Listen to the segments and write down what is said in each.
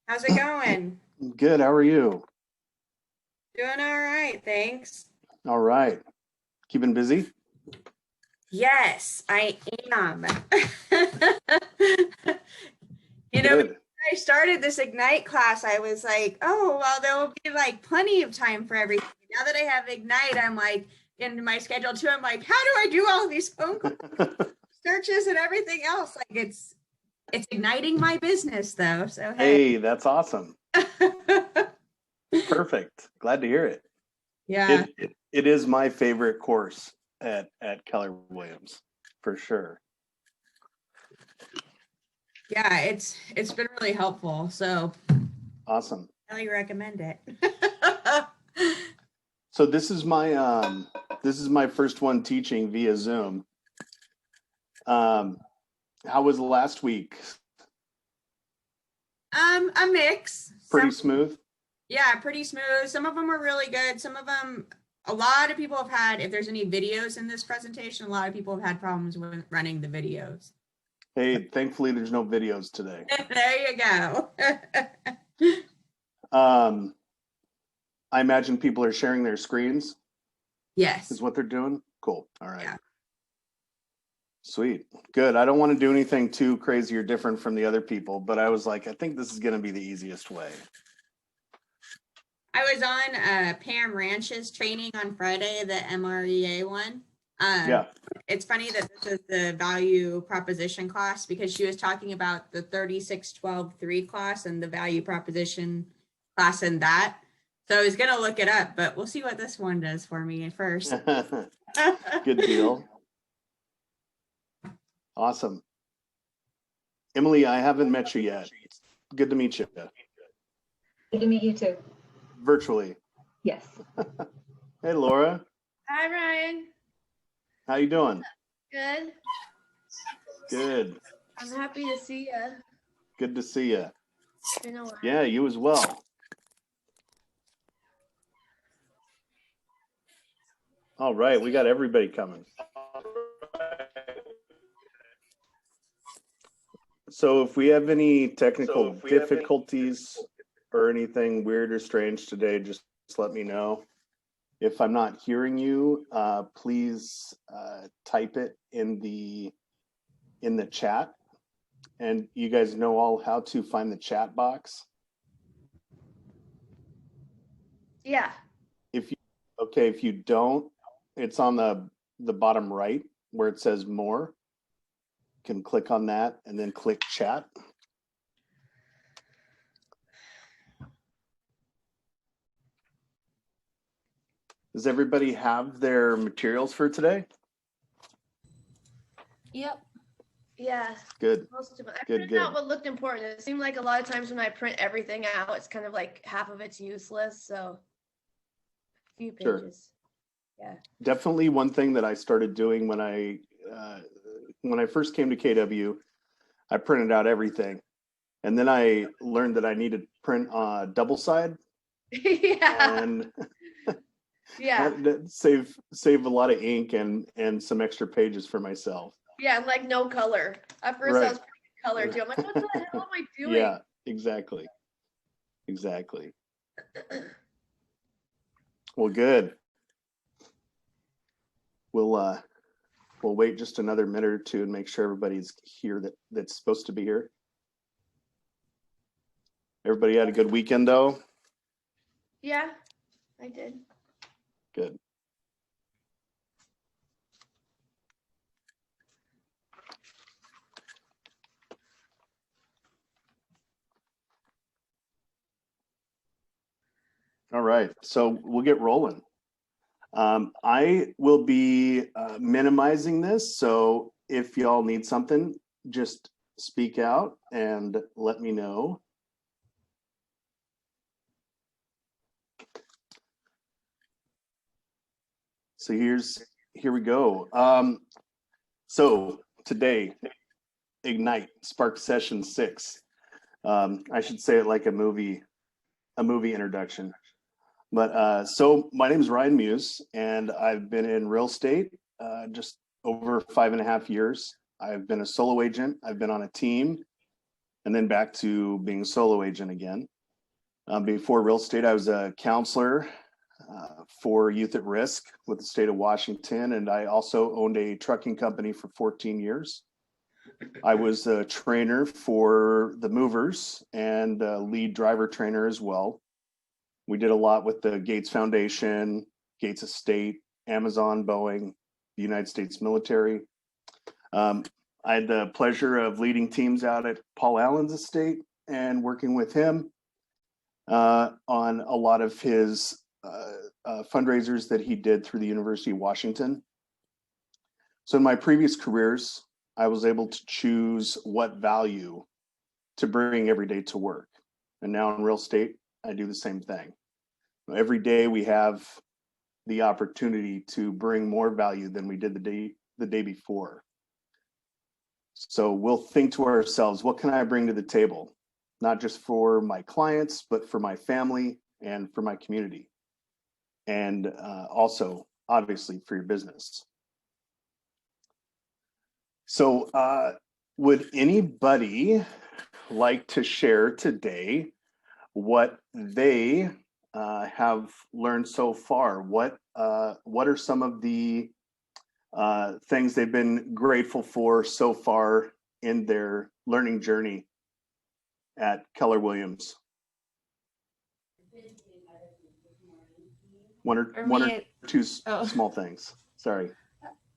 How's it going? Good. How are you? Doing all right, thanks. All right. Keeping busy? Yes, I am. Before Good. I started this Ignite class, I was like, oh, well, there will be like plenty of time for everything. Now that I have Ignite, I'm like in my schedule too. I'm like, how do I do all these phone call searches and everything else? Like it's igniting my business though. So hey. Hey, that's awesome. Perfect. Glad to hear it. Yeah. It is my favorite course at Keller Williams, for sure. Yeah, it's been really helpful. So Awesome. I highly recommend it. So this is my first one teaching via Zoom. How was last week? A mix. Pretty smooth? Yeah, pretty smooth. Some of them are really good. Some of them, a lot of people have had, if there's any videos in this presentation, a lot of people have had problems with running the videos. Hey, thankfully there's no videos today. There you go. I imagine people are sharing their screens Yes. is what they're doing. Cool. All right. Yeah. Sweet. Good. I don't want to do anything too crazy or different from the other people, but I was like, I think this is going to be the easiest way. I was on Pam Ranch's training on Friday, the MREA one. Yeah. It's funny that this is the value proposition class because she was talking about the 3612-3 class and the value proposition class in that. So I was going to look it up, but we'll see what this one does for me first. Good deal. Awesome. Emily, I haven't met you yet. Good to meet you. Good to meet you too. Virtually. Yes. Hey, Laura. Hi, Ryan. How you doing? Good. Good. I'm happy to see you. Good to see you. It's been a while. Yeah, you as well. All right, we got everybody coming. So if we have any technical difficulties or anything weird or strange today, just let me know. If I'm not hearing you, please type it in the chat. And you guys know all how to find the chat box. Yeah. If you don't, it's on the bottom right where it says more. You can click on that and then click chat. Does everybody have their materials for today? Yep. Yeah. Good. Most of it. I Good, printed good. out what looked important. It seemed like a lot of times when I print everything out, it's kind of like half of it's useless. So a few Sure. pages. Yeah. Definitely one thing that I started doing when I first came to KW, I printed out everything. And then I learned that I needed to print double side Yeah. and Yeah. that save a lot of ink and some extra pages for myself. Yeah. Like no color. At first I Right. was printing color too. I'm like, what the hell am I doing? Yeah, exactly. Well, good. We'll wait just another minute or two and make sure everybody's here that's supposed to be here. Everybody had a good weekend though? Yeah, I did. Good. All right, so we'll get rolling. I will be minimizing this, so if y'all need something, just speak out and let me know. So here we go. So today, Ignite Spark Session 6. I should say it like a movie introduction. But so my name is Ryan Muse, and I've been in real estate just over 5.5 years. I've been a solo agent. I've been on a team, and then back to being a solo agent again. Before real estate, I was a counselor for youth at risk with the state of Washington, and I also owned a trucking company for 14 years. I was a trainer for the movers and a lead driver trainer as well. We did a lot with the Gates Foundation, Gates Estate, Amazon, Boeing, the United States military. I had the pleasure of leading teams out at Paul Allen's estate and working with him on a lot of his fundraisers that he did through the University of Washington. So in my previous careers, I was able to choose what value to bring every day to work. And now in real estate, I do the same thing. Every day we have the opportunity to bring more value than we did the day before. So we'll think to ourselves, what can I bring to the table? Not just for my clients, but for my family and for my community. And also, obviously, for your business. So would anybody like to share today what they have learned so far? What are some of the things they've been grateful for so far in their learning journey at Keller Williams? One or two small things. Sorry.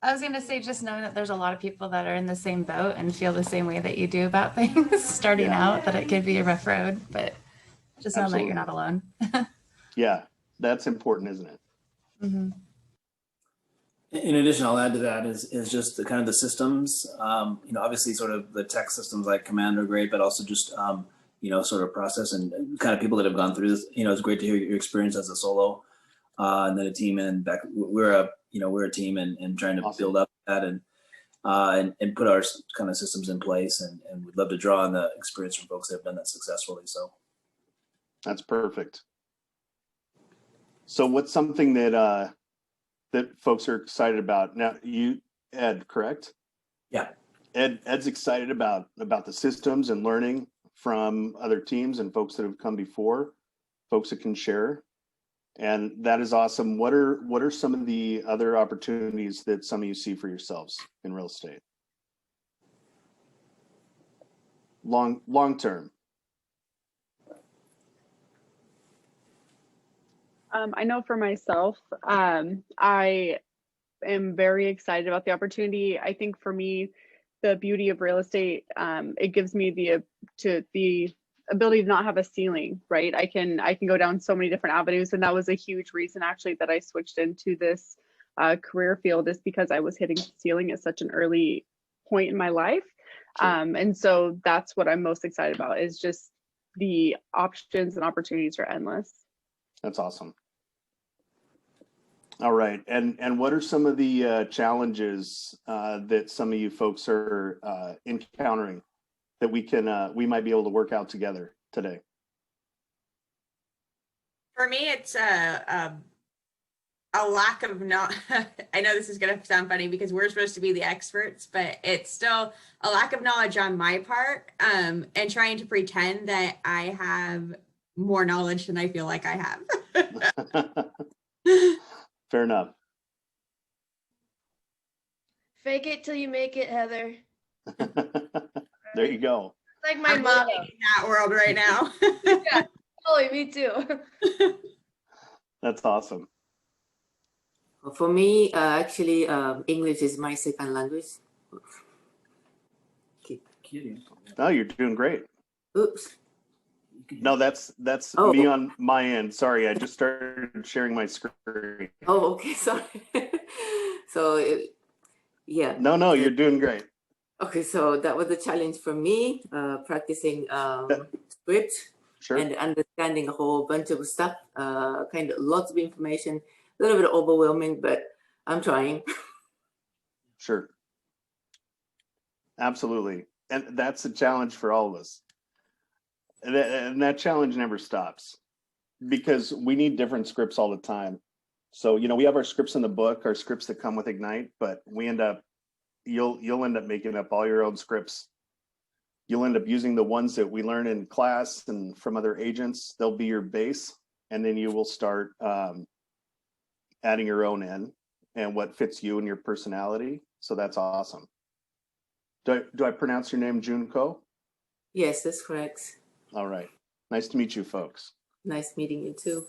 I was going to say, just knowing that there's a lot of people that are in the same boat and feel the same way that you do about things starting out, that it could be a rough road, but just knowing that you're not alone. Yeah, that's important, isn't it? Mm-hmm. In addition, I'll add to that is just the kind of the systems, obviously sort of the tech systems like Command are great, but also just, sort of process and kind of people that have gone through this. It's great to hear your experience as a solo and then a team, and back we're a team and trying to build up that and put our kind of systems in place, and we'd love to draw on the experience from folks that have done that successfully. So that's perfect. So what's something that folks are excited about now? Ed, correct? Yeah. Ed's excited about the systems and learning from other teams and folks that have come before, folks that can share. And that is awesome. What are some of the other opportunities that some of you see for yourselves in real estate? Long term. I know for myself, I am very excited about the opportunity. I think for me, the beauty of real estate, it gives me the ability to not have a ceiling, right? I can go down so many different avenues, and that was a huge reason actually that I switched into this career field, is because I was hitting the ceiling at such an early point in my life. Sure. And so that's what I'm most excited about, is just the options and opportunities are endless. That's awesome. All right, and what are some of the challenges that some of you folks are encountering that we might be able to work out together today? For me, it's a lack of I know this is going to sound funny because we're supposed to be the experts, but it's still a lack of knowledge on my part, and trying to pretend that I have more knowledge than I feel like I have. Fair enough. Fake it till you make it, Heather. There you go. Like my I'm mom. living in that world right now. Yeah, totally, me too. That's awesome. For me, actually, English is my second language. kidding. Oh, you're doing great. Oops. No, that's Oh. me on my end. Sorry, I just started sharing my screen. Oh, okay, sorry. So, yeah. No, you're doing great. Okay, so that was a challenge for me, practicing script Sure. and understanding a whole bunch of stuff, kind of lots of information, a little bit overwhelming, but I'm trying. Sure. Absolutely. And that's a challenge for all of us. And that challenge never stops, because we need different scripts all the time. So, we have our scripts in the book, our scripts that come with Ignite, but you'll end up making up all your own scripts, you'll end up using the ones that we learn in class and from other agents. They'll be your base, and then you will start adding your own in and what fits you and your personality. So that's awesome. Do I pronounce your name Junko? Yes, that's correct. All right. Nice to meet you, folks. Nice meeting you too.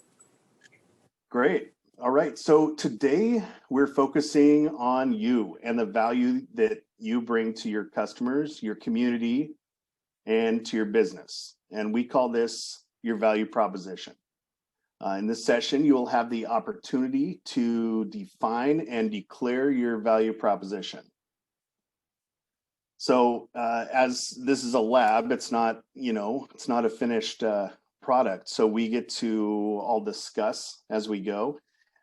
Great. All right. So today we're focusing on you and the value that you bring to your customers, your community, and to your business. And we call this your value proposition. In this session, you will have the opportunity to define and declare your value proposition. So as this is a lab, it's not, it's not a finished product. So we get to all discuss as we go,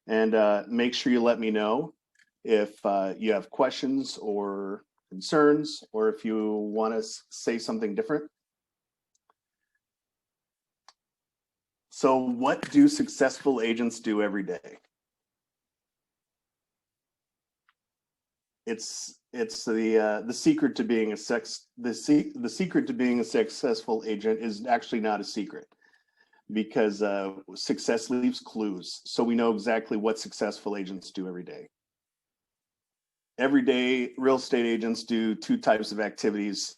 and make sure you let me know if you have questions or concerns, or if you want to say something different. So what do successful agents do every day? It's the secret to being the secret to being a successful agent is actually not a secret, because success leaves clues. So we know exactly what successful agents do every day. Every day, real estate agents do two types of activities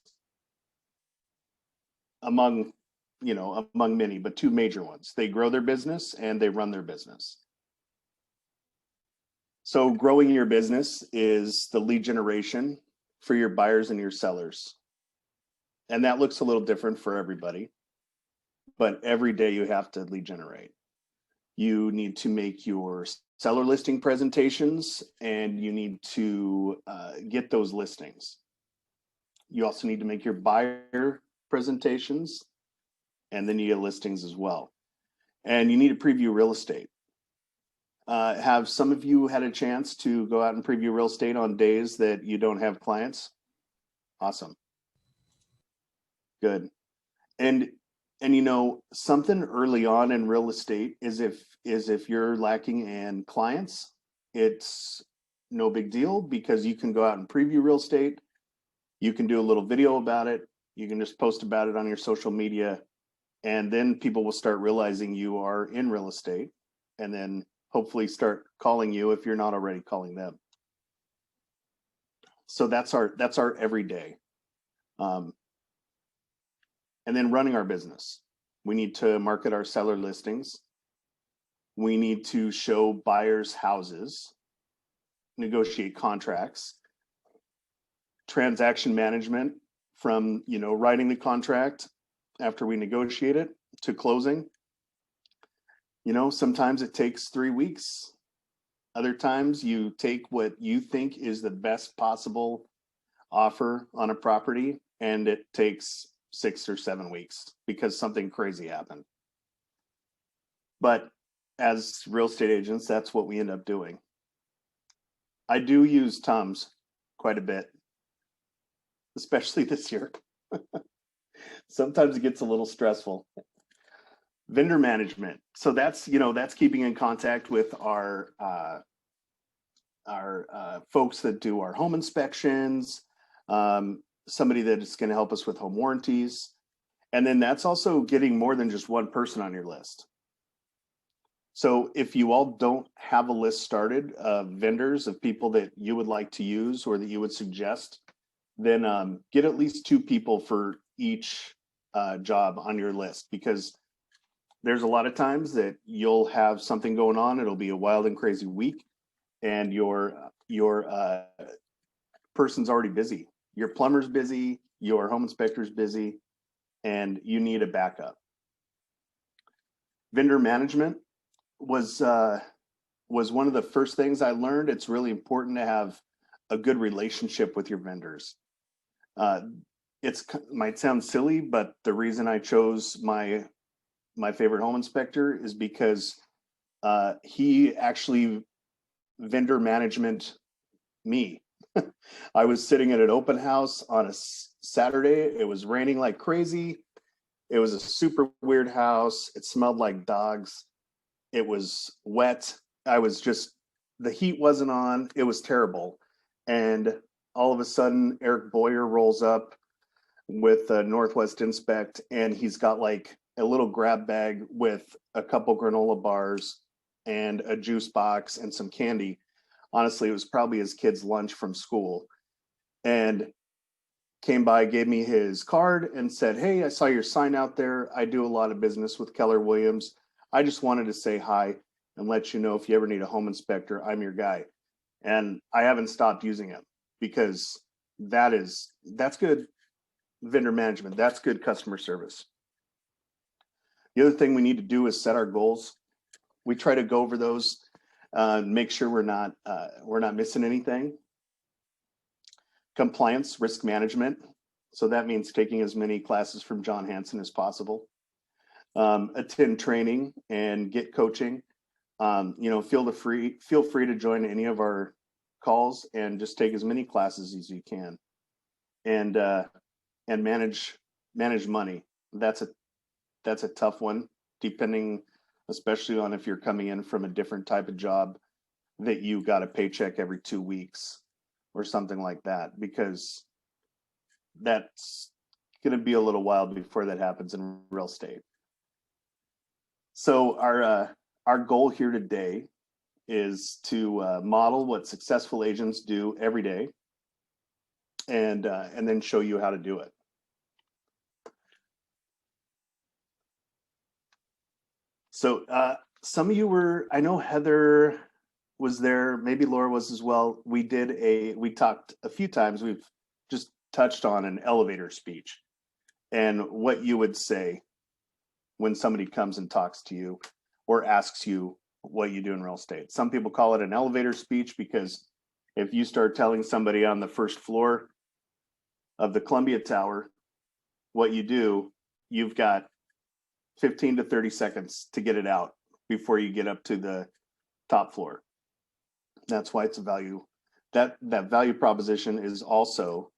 among many, but two major ones. They grow their business and they run their business. So growing your business is the lead generation for your buyers and your sellers. And that looks a little different for everybody, but every day you have to lead generate. You need to make your seller listing presentations, and you need to get those listings. You also need to make your buyer presentations, and then you get listings as well. And you need to preview real estate. Have some of you had a chance to go out and preview real estate on days that you don't have clients? Awesome. Good. And something early on in real estate is if you're lacking in clients, it's no big deal, because you can go out and preview real estate. You can do a little video about it. You can just post about it on your social media, and then people will start realizing you are in real estate, and then hopefully start calling you if you're not already calling them. So that's our everyday. And then running our business. We need to market our seller listings. We need to show buyers houses, negotiate contracts, transaction management from, writing the contract after we negotiate it to closing. Sometimes it takes 3 weeks. Other times you take what you think is the best possible offer on a property, and it takes 6 or 7 weeks because something crazy happened. But as real estate agents, that's what we end up doing. I do use Tums quite a bit, especially this year. Sometimes it gets a little stressful. Vendor management. So that's keeping in contact with our folks that do our home inspections, somebody that is going to help us with home warranties. And then that's also getting more than just one person on your list. So if you all don't have a list started of vendors, of people that you would like to use or that you would suggest, then get at least 2 people for each job on your list, because there's a lot of times that you'll have something going on. It'll be a wild and crazy week, and your person's already busy. Your plumber's busy, your home inspector's busy, and you need a backup. Vendor management was one of the first things I learned. It's really important to have a good relationship with your vendors. It might sound silly, but the reason I chose my favorite home inspector is because he actually vendor management me. I was sitting at an open house on a Saturday. It was raining like crazy. It was a super weird house. It smelled like dogs. It was wet. The heat wasn't on. It was terrible. And all of a sudden, Eric Boyer rolls up with Northwest Inspect, and he's got like a little grab bag with a couple granola bars and a juice box and some candy. Honestly, it was probably his kid's lunch from school. And came by, gave me his card and said, "Hey, I saw your sign out there. I do a lot of business with Keller Williams. I just wanted to say hi and let you know if you ever need a home inspector, I'm your guy." And I haven't stopped using him because that's good vendor management. That's good customer service. The other thing we need to do is set our goals. We try to go over those, make sure we're not missing anything. Compliance, risk management. So that means taking as many classes from John Hanson as possible. Attend training and get coaching. Feel free to join any of our calls and just take as many classes as you can. And manage money. That's a tough one, depending, especially on if you're coming in from a different type of job that you got a paycheck every 2 weeks or something like that, because that's going to be a little while before that happens in real estate. So our goal here today is to model what successful agents do every day, and then show you how to do it. So some of you were, I know Heather was there, maybe Laura was as well. We talked a few times, we've just touched on an elevator speech and what you would say when somebody comes and talks to you or asks you what you do in real estate. Some people call it an elevator speech because if you start telling somebody on the first floor of the Columbia Tower what you do, you've got 15 to 30 seconds to get it out before you get up to the top floor. That's why it's a value. That value proposition is also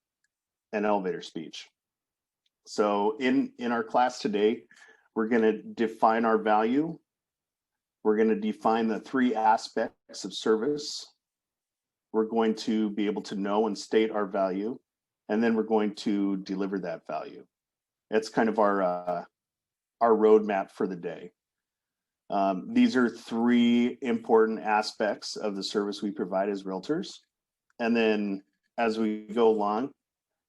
an elevator speech. So in our class today, we're going to define our value. We're going to define the 3 aspects of service. We're going to be able to know and state our value, and then we're going to deliver that value. It's kind of our roadmap for the day. These are 3 important aspects of the service we provide as realtors. And then as we go along,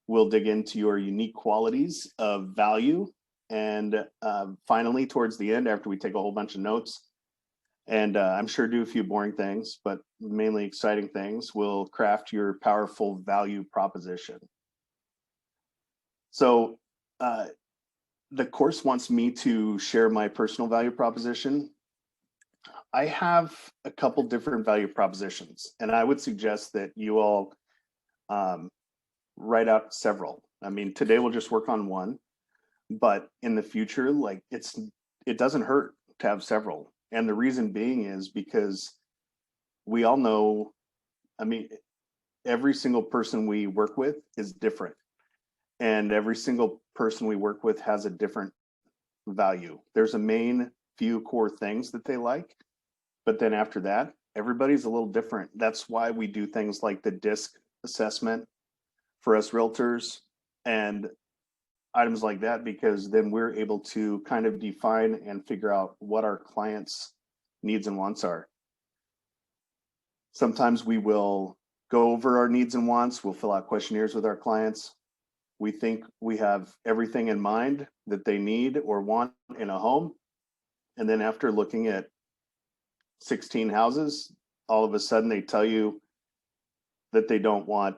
we'll dig into your unique qualities of value. And finally, towards the end, after we take a whole bunch of notes, and I'm sure do a few boring things, but mainly exciting things, we'll craft your powerful value proposition. So the course wants me to share my personal value proposition. I have a couple different value propositions, and I would suggest that you all write out several. I mean, today we'll just work on one, but in the future, like it doesn't hurt to have several. And the reason being is because we all know, I mean, every single person we work with is different. And every single person we work with has a different value. There's a main few core things that they like, but then after that, everybody's a little different. That's why we do things like the DISC assessment for us realtors and items like that, because then we're able to kind of define and figure out what our clients' needs and wants are. Sometimes we will go over our needs and wants. We'll fill out questionnaires with our clients. We think we have everything in mind that they need or want in a home. And then after looking at 16 houses, all of a sudden they tell you that they don't want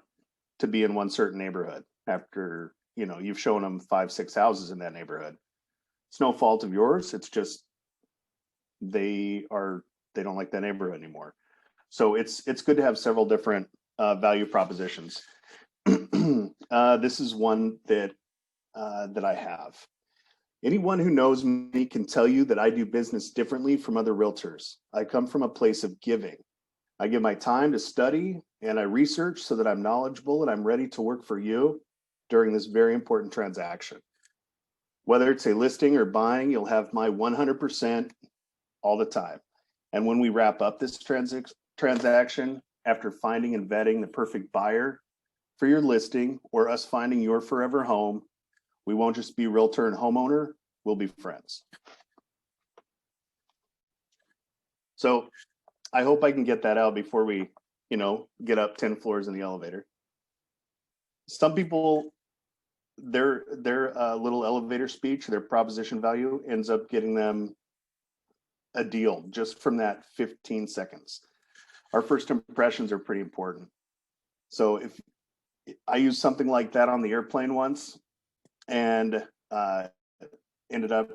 to be in one certain neighborhood after, you've shown them 5-6 houses in that neighborhood. It's no fault of yours. It's just they don't like that neighborhood anymore. So it's good to have several different value propositions. This is one that I have. Anyone who knows me can tell you that I do business differently from other realtors. I come from a place of giving. I give my time to study and I research so that I'm knowledgeable and I'm ready to work for you during this very important transaction. Whether it's a listing or buying, you'll have my 100% all the time. And when we wrap up this transaction, after finding and vetting the perfect buyer for your listing or us finding your forever home, We won't just be realtor and homeowner, we'll be friends. So I hope I can get that out before we, get up 10 floors in the elevator. Some people, their little elevator speech, their proposition value ends up getting them a deal just from that 15 seconds. Our first impressions are pretty important. So if I used something like that on the airplane once and ended up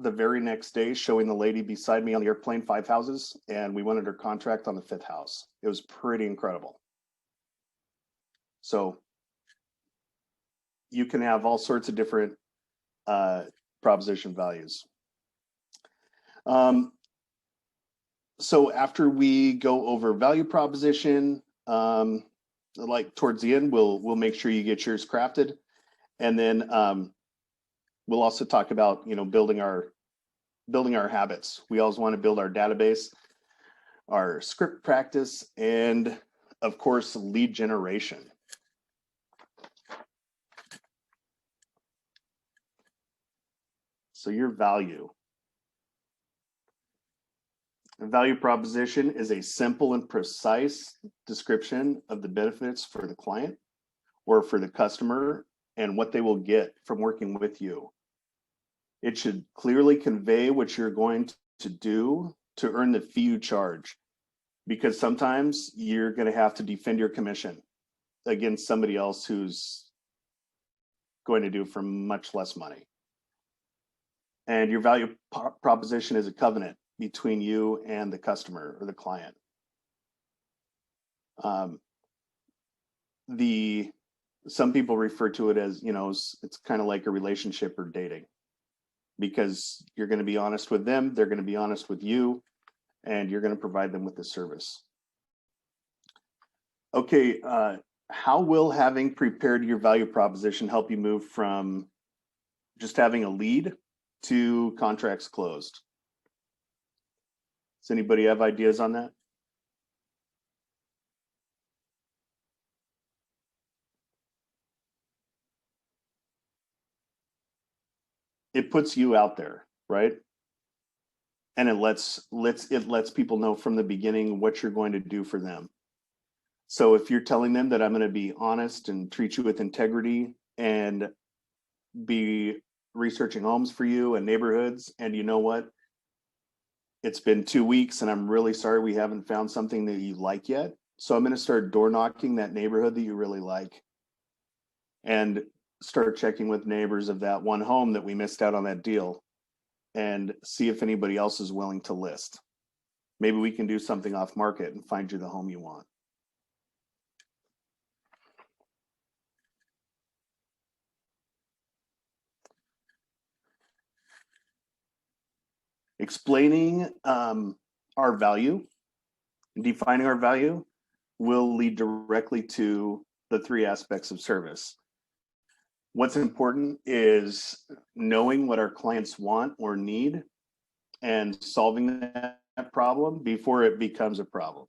the very next day showing the lady beside me on the airplane 5 houses, and we went under contract on the 5th house. It was pretty incredible. So you can have all sorts of different proposition values. So after we go over value proposition, like towards the end, we'll make sure you get yours crafted, and then we'll also talk about building our habits. We always want to build our database, our script practice, and of course lead generation. So your value. A value proposition is a simple and precise description of the benefits for the client or for the customer and what they will get from working with you. It should clearly convey what you're going to do to earn the fee you charge, because sometimes you're going to have to defend your commission against somebody else who's going to do for much less money. And your value proposition is a covenant between you and the customer or the client. Some people refer to it as, it's kind of like a relationship or dating, because you're going to be honest with them, they're going to be honest with you, and you're going to provide them with the service. Okay, how will having prepared your value proposition help you move from just having a lead to contracts closed? Does anybody have ideas on that? It puts you out there, right? And it lets people know from the beginning what you're going to do for them. So if you're telling them that I'm going to be honest and treat you with integrity and be researching homes for you and neighborhoods, and you know what? It's been 2 weeks and I'm really sorry we haven't found something that you like yet. So I'm going to start door knocking that neighborhood that you really like, and start checking with neighbors of that one home that we missed out on that deal, and see if anybody else is willing to list. Maybe we can do something off market and find you the home you want. Explaining our value, defining our value, will lead directly to the 3 aspects of service. What's important is knowing what our clients want or need and solving that problem before it becomes a problem.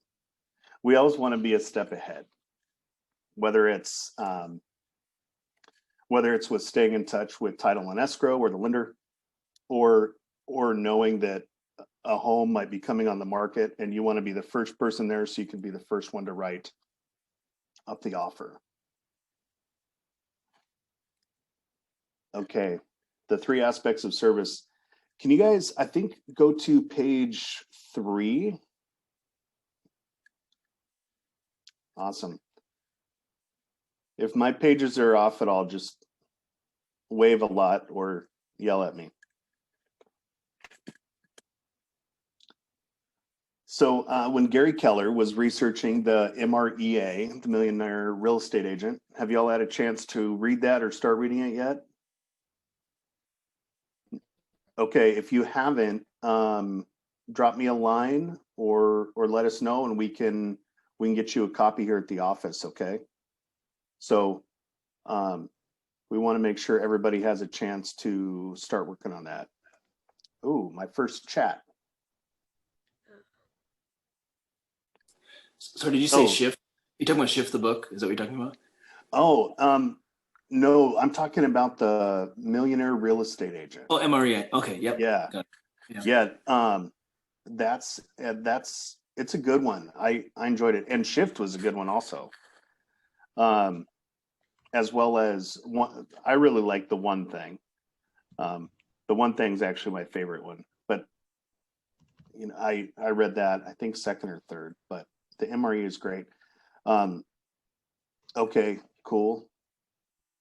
We always want to be a step ahead, whether it's with staying in touch with title and escrow or the lender, or knowing that a home might be coming on the market and you want to be the first person there so you can be the first one to write up the offer. Okay, the 3 aspects of service. Can you guys, I think, go to page 3? Awesome. If my pages are off at all, just wave a lot or yell at me. So when Gary Keller was researching the MREA, the Millionaire Real Estate Agent, have you all had a chance to read that or start reading it yet? Okay, if you haven't, drop me a line or let us know, and we can get you a copy here at the office. Okay. So we want to make sure everybody has a chance to start working on that. Oh, my first chat. So did you say Shift? You talking about Shift the book? Is that what you're talking about? Oh, No, I'm talking about the Millionaire Real Estate Agent. Oh, MREA. Okay. Yep. Yeah. Got it. Yeah. That's it's a good one. I enjoyed it. And Shift was a good one also. As well as one, I really like the One Thing. The One Thing is actually my favorite one, but you know, I read that, I think second or third, but the MRE is great. Okay, cool.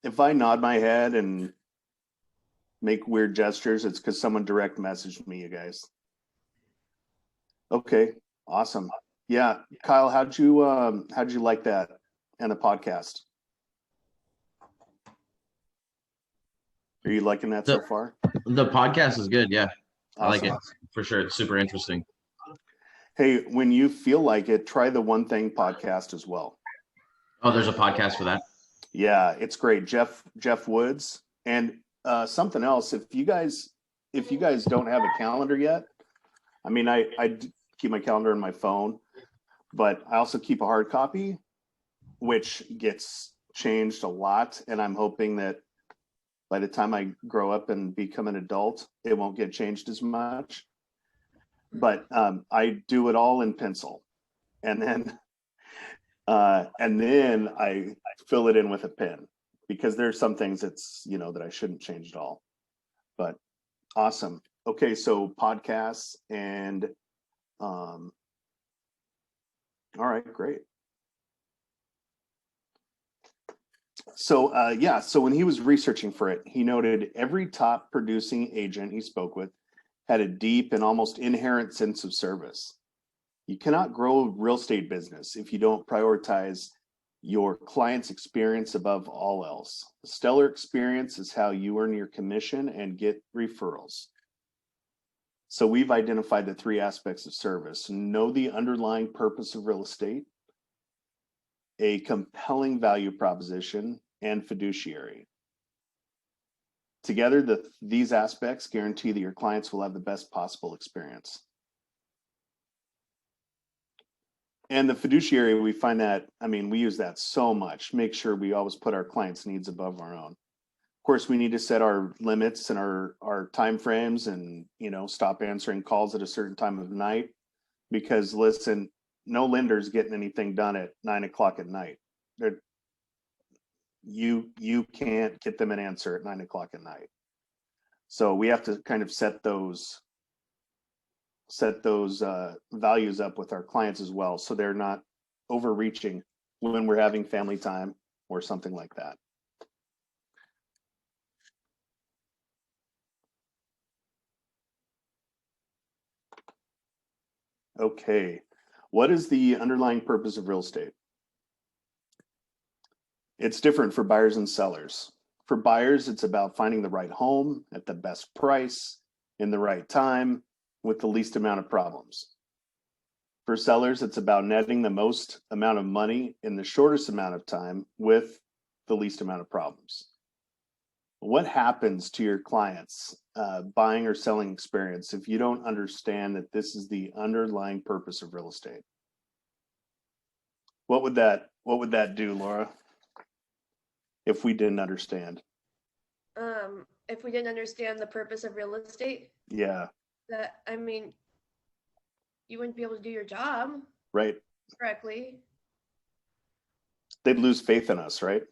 If I nod my head and make weird gestures, it's because someone direct messaged me, you guys. Okay, awesome. Yeah, Kyle, how'd you like that and the podcast? Are you liking that so far? The podcast is good. Yeah, I like it Awesome. for sure. It's super interesting. Hey, when you feel like it, try the One Thing podcast as well. Oh, there's a podcast for that. Yeah, it's great. Jeff Woods, and something else. If you guys don't have a calendar yet, I mean, I keep my calendar on my phone, but I also keep a hard copy, which gets changed a lot. And I'm hoping that by the time I grow up and become an adult, it won't get changed as much. But I do it all in pencil, and then I fill it in with a pen, because there's some things that's, you know, that I shouldn't change at all. But awesome. Okay, so podcasts and all right, great. So so when he was researching for it, he noted every top producing agent he spoke with had a deep and almost inherent sense of service. You cannot grow a real estate business if you don't prioritize your client's experience above all else. A stellar experience is how you earn your commission and get referrals. So we've identified the three aspects of service: know the underlying purpose of real estate, a compelling value proposition, and fiduciary. Together, these aspects guarantee that your clients will have the best possible experience. And the fiduciary, we find that, I mean, we use that so much. Make sure we always put our clients' needs above our own. Of course, we need to set our limits and our time frames, and, you know, stop answering calls at a certain time of night, because listen, no lender's getting anything done at 9 o'clock at night. You can't get them an answer at 9 o'clock at night. So we have to kind of set those values up with our clients as well, so they're not overreaching when we're having family time or something like that. Okay, what is the underlying purpose of real estate? It's different for buyers and sellers. For buyers, it's about finding the right home at the best price, in the right time, with the least amount of problems. For sellers, it's about netting the most amount of money in the shortest amount of time with the least amount of problems. What happens to your clients' buying or selling experience if you don't understand that this is the underlying purpose of real estate? What would that do, Laura, if we didn't understand? If we didn't understand the purpose of real estate, Yeah. I mean, you wouldn't be able to do your job Right. correctly. They'd lose faith in us, right?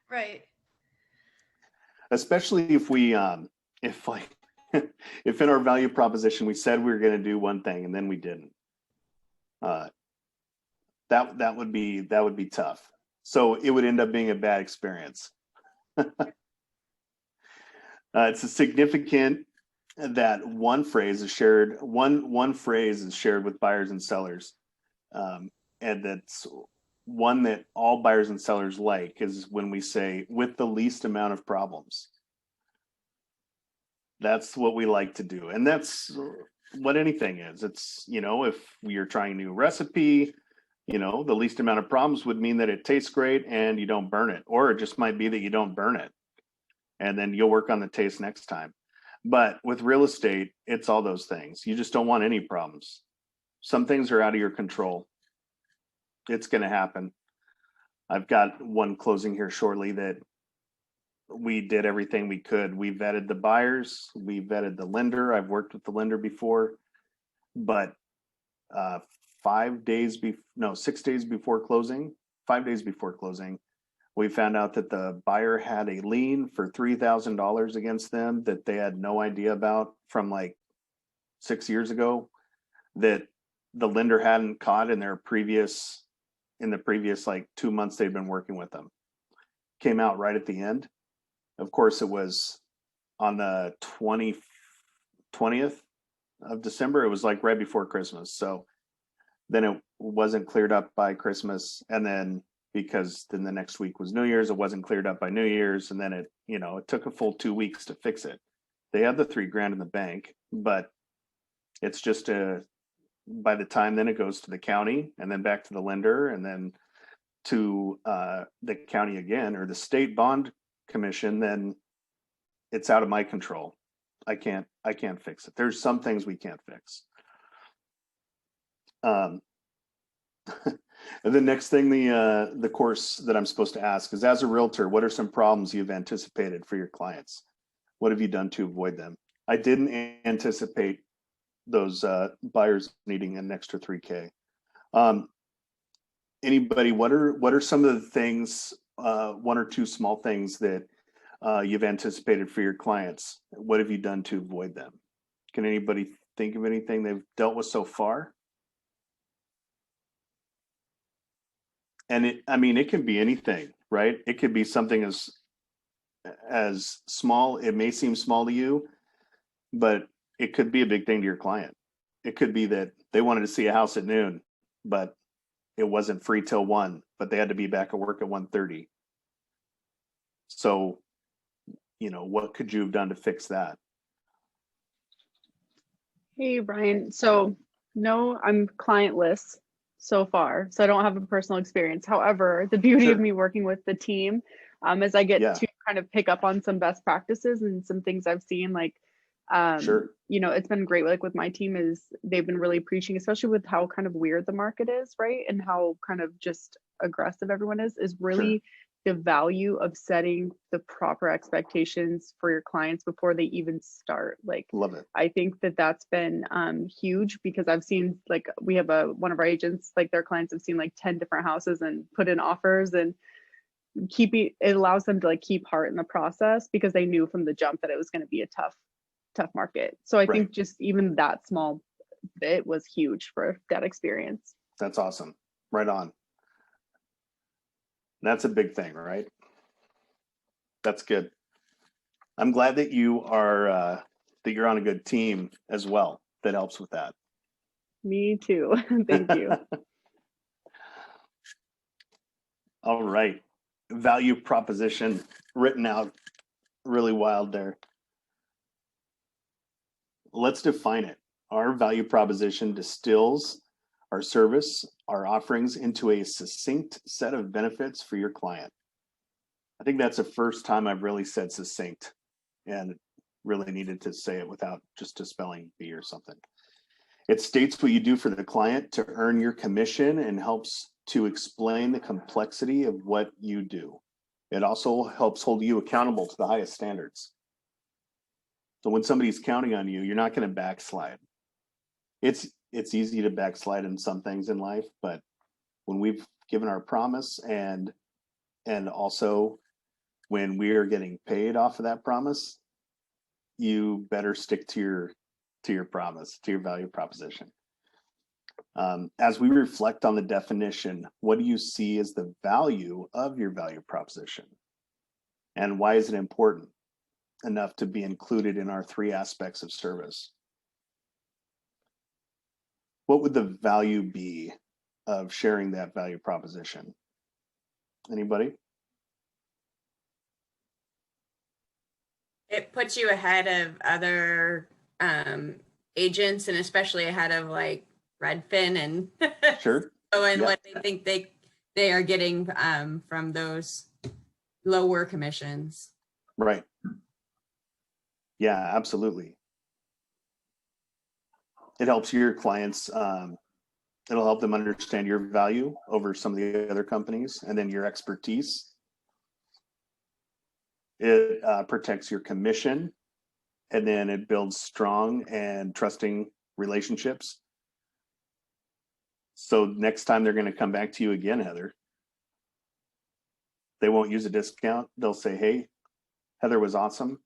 Right. Especially if we, if like, if in our value proposition we said we were going to do one thing and then we didn't. That would be tough. So it would end up being a bad experience. It's a significant that one phrase is shared. One phrase is shared with buyers and sellers, and that's one that all buyers and sellers like, is when we say with the least amount of problems. That's what we like to do, and that's what anything is. It's, you know, if you're trying a new recipe, you know, the least amount of problems would mean that it tastes great and you don't burn it, or it just might be that you don't burn it, and then you'll work on the taste next time. But with real estate, it's all those things. You just don't want any problems. Some things are out of your control. It's going to happen. I've got one closing here shortly that we did everything we could. We vetted the buyers, we vetted the lender. I've worked with the lender before, but 6 days before closing, 5 days before closing, we found out that the buyer had a lien for $3,000 against them that they had no idea about from like 6 years ago, that the lender hadn't caught in the previous like 2 months they'd been working with them. Came out right at the end. Of course, it was on the 20th of December. It was like right before Christmas. So then it wasn't cleared up by Christmas. And then because then the next week was New Year's, it wasn't cleared up by New Year's. And then it took a full 2 weeks to fix it. They had the $3,000 in the bank, but it's just by the time then it goes to the county and then back to the lender and then to the county again or the state bond commission, then it's out of my control. I can't fix it. There's some things we can't fix. And the next thing the course that I'm supposed to ask is, as a realtor, what are some problems you've anticipated for your clients? What have you done to avoid them? I didn't anticipate those buyers needing an extra $3,000. Anybody, what are some of the things, one or two small things that you've anticipated for your clients? What have you done to avoid them? Can anybody think of anything they've dealt with so far? And it can be anything, right? It could be something as small. It may seem small to you, but it could be a big thing to your client. It could be that they wanted to see a house at noon, but it wasn't free till 1, but they had to be back at work at 1:30. So, what could you have done to fix that? Hey, Brian. So no, I'm clientless so far, so I don't have a personal experience. However, the beauty of Sure. me working with the team, is I get Yeah. to kind of pick up on some best practices and some things I've seen. Like, Sure. it's been great. Like with my team, is they've been really preaching, especially with how kind of weird the market is, right? And how kind of just aggressive everyone is really the value of setting the proper expectations for your clients before they even start. Like, Love it. I think that that's been huge, because I've seen, like, we have one of our agents, like their clients have seen like 10 different houses and put in offers, and it allows them to like keep heart in the process, because they knew from the jump that it was going to be a tough market. So I think just even that small bit was huge for that experience. That's awesome. Right on. That's a big thing, right? That's good. I'm glad that you are that you're on a good team as well that helps with that. Me too. Thank you. All right. Value proposition written out really wild there. Let's define it. Our value proposition distills our service, our offerings into a succinct set of benefits for your client. I think that's the first time I've really said succinct, and really needed to say it without just a spelling bee or something. It states what you do for the client to earn your commission and helps to explain the complexity of what you do. It also helps hold you accountable to the highest standards. So when somebody's counting on you, you're not going to backslide. It's easy to backslide in some things in life, but when we've given our promise and also when we are getting paid off of that promise, you better stick to your promise, to your value proposition. As we reflect on the definition, what do you see as the value of your value proposition? And why is it important enough to be included in our 3 aspects of service? What would the value be of sharing that value proposition? Anybody? It puts you ahead of other agents, and especially ahead of like Redfin and Sure. and what they think they are getting from those lower commissions. Right. Yeah, absolutely. It helps your clients. It'll help them understand your value over some of the other companies, and then your expertise. It protects your commission, and then it builds strong and trusting relationships. So next time they're going to come back to you again, Heather, they won't use a discount. They'll say, hey, Heather was awesome.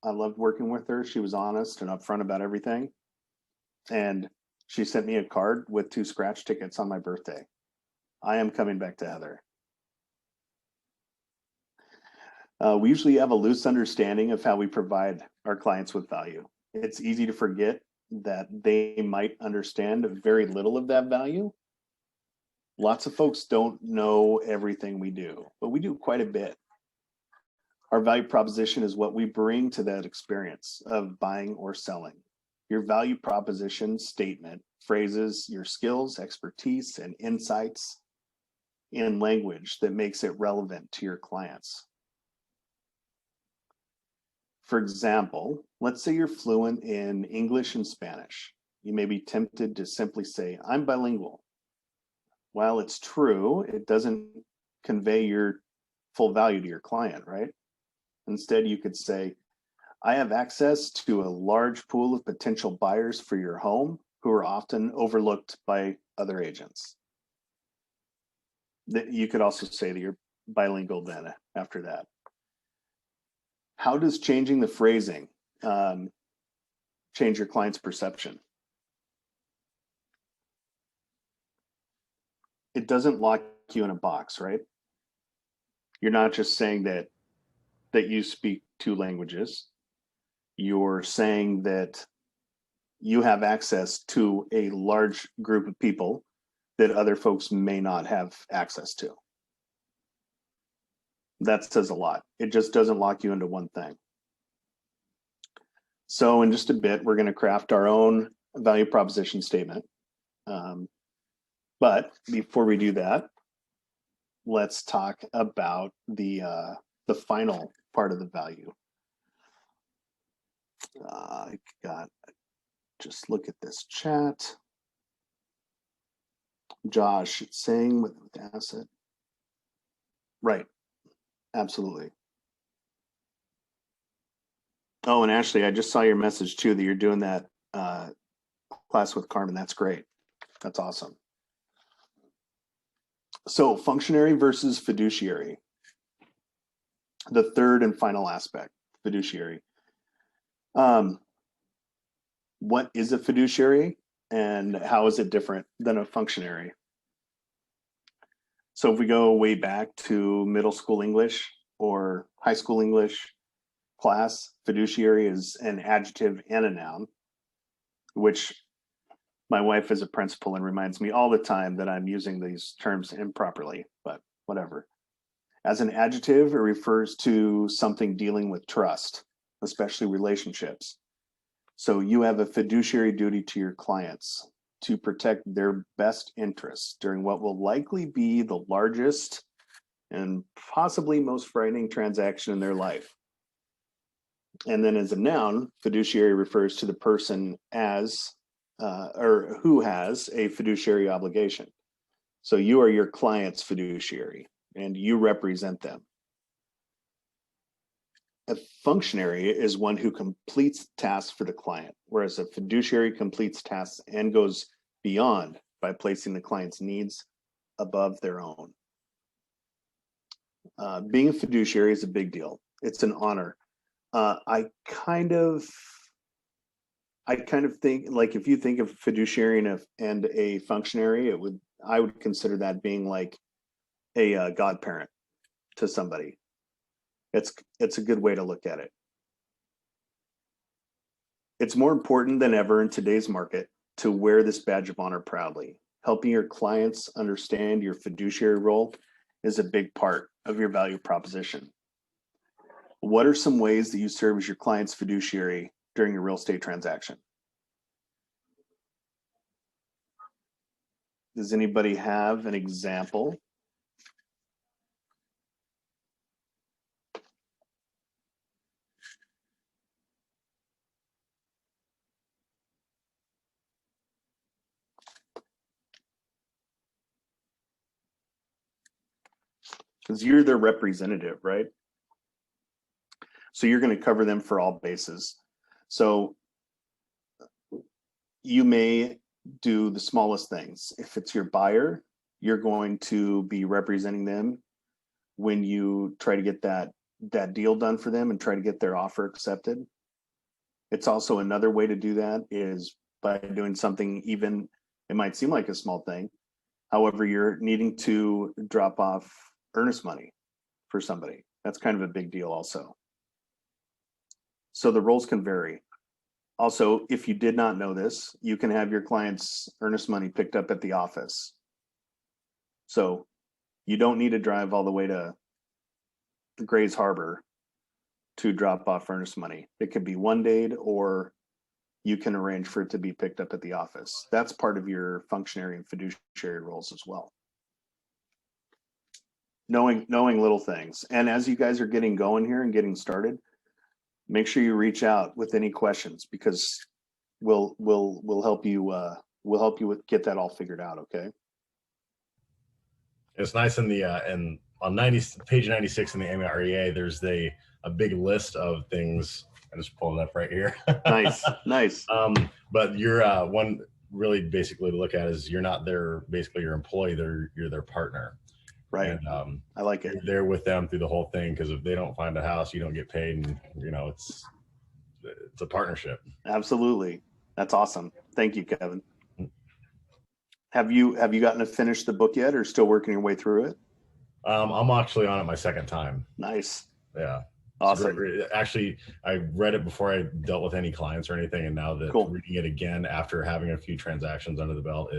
I loved working with her. She was honest and upfront about everything. And she sent me a card with 2 scratch tickets on my birthday. I am coming back to Heather. We usually have a loose understanding of how we provide our clients with value. It's easy to forget that they might understand very little of that value. Lots of folks don't know everything we do, but we do quite a bit. Our value proposition is what we bring to that experience of buying or selling. Your value proposition statement phrases your skills, expertise, and insights in language that makes it relevant to your clients. For example, let's say you're fluent in English and Spanish. You may be tempted to simply say, I'm bilingual. While it's true, it doesn't convey your full value to your client, right? Instead, you could say, I have access to a large pool of potential buyers for your home who are often overlooked by other agents. You could also say that you're bilingual then after that. How does changing the phrasing change your client's perception? It doesn't lock you in a box, right? You're not just saying that you speak 2 languages. You're saying that you have access to a large group of people that other folks may not have access to. That says a lot. It just doesn't lock you into one thing. So in just a bit, we're going to craft our own value proposition statement. But before we do that, let's talk about the final part of the value. I got, just look at this chat. Josh saying with asset. Right. Absolutely. Oh, and Ashley, I just saw your message too that you're doing that class with Carmen. That's great. That's awesome. So functionary versus fiduciary. The third and final aspect, fiduciary. What is a fiduciary and how is it different than a functionary? So if we go way back to middle school English or high school English class, fiduciary is an adjective and a noun, which my wife is a principal and reminds me all the time that I'm using these terms improperly, but whatever. As an adjective, it refers to something dealing with trust, especially relationships. So you have a fiduciary duty to your clients to protect their best interests during what will likely be the largest and possibly most frightening transaction in their life. And then as a noun, fiduciary refers to the person as or who has a fiduciary obligation. So you are your client's fiduciary and you represent them. A functionary is one who completes tasks for the client, whereas a fiduciary completes tasks and goes beyond by placing the client's needs above their own. Being a fiduciary is a big deal. It's an honor. I kind of think, like, if you think of fiduciary and a functionary, I would consider that being like a godparent to somebody. It's a good way to look at it. It's more important than ever in today's market to wear this badge of honor proudly. Helping your clients understand your fiduciary role is a big part of your value proposition. What are some ways that you serve as your client's fiduciary during your real estate transaction? Does anybody have an example? Because you're their representative, right? So you're going to cover them for all bases. So you may do the smallest things. If it's your buyer, you're going to be representing them when you try to get that deal done for them and try to get their offer accepted. It's also another way to do that is by doing something, even it might seem like a small thing. However, you're needing to drop off earnest money for somebody. That's kind of a big deal also. So the roles can vary. Also, if you did not know this, you can have your client's earnest money picked up at the office. So you don't need to drive all the way to Grays Harbor to drop off earnest money. It could be one day, or you can arrange for it to be picked up at the office. That's part of your functionary and fiduciary roles as well. Knowing little things. And as you guys are getting going here and getting started, make sure you reach out with any questions, because we'll help you get that all figured out. Okay. It's nice in the and on page 96 in the AMA-REA, there's a big list of things. I just pulled it up right here. Nice. But you're one really basically to look at is you're not basically your employee, you're their partner. Right. And I like it. You're there with them through the whole thing, because if they don't find a house, you don't get paid, and it's a partnership. Absolutely. That's awesome. Thank you, Kevin. Have you gotten to finish the book yet, or still working your way through it? I'm actually on it my second time. Nice. Yeah. Awesome. Actually, I read it before I dealt with any clients or anything, and now that reading it again after having a few transactions under the belt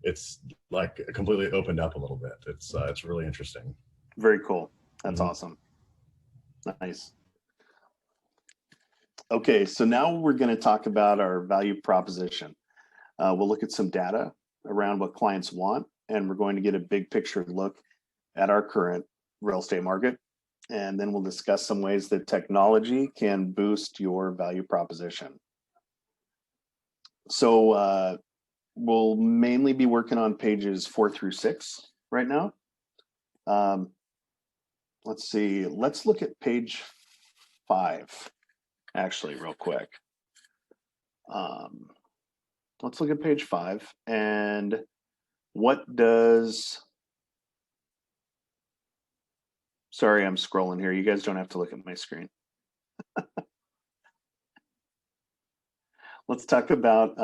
it's like completely opened up a little bit. It's really interesting. Very cool. That's awesome. Nice. Okay, so now we're going to talk about our value proposition. We'll look at some data around what clients want, and we're going to get a big picture look at our current real estate market. And then we'll discuss some ways that technology can boost your value proposition. So we'll mainly be working on pages 4 through 6 right now. Let's see, let's look at page 5, actually, real quick. Let's look at page 5, and what does, sorry, I'm scrolling here. You guys don't have to look at my screen. Let's talk about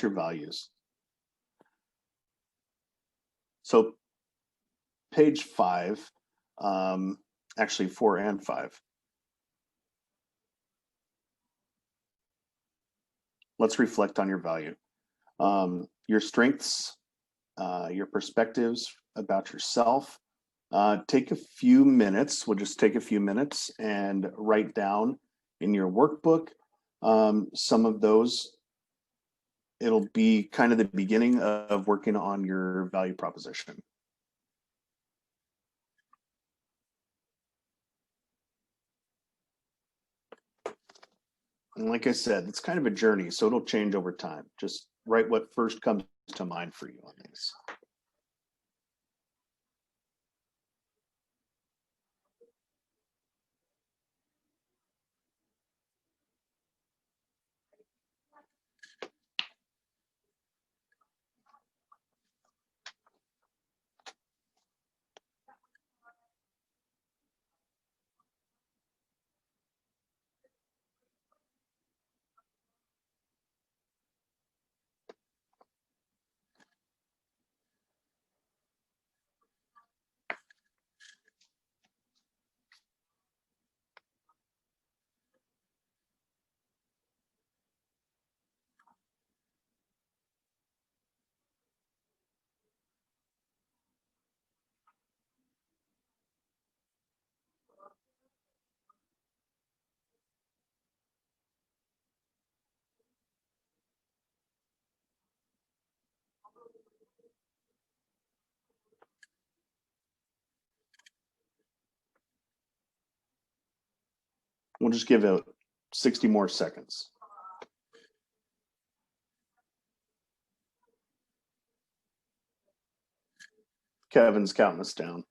your values. So page 5, actually 4 and 5. Let's reflect on your value, your strengths, your perspectives about yourself. Take a few minutes. We'll just take a few minutes and write down in your workbook some of those. It'll be kind of the beginning of working on your value proposition. And like I said, it's kind of a journey, so it'll change over time. Just write what first comes to mind for you on these. We'll just give it 60 more seconds. Kevin's counting us down.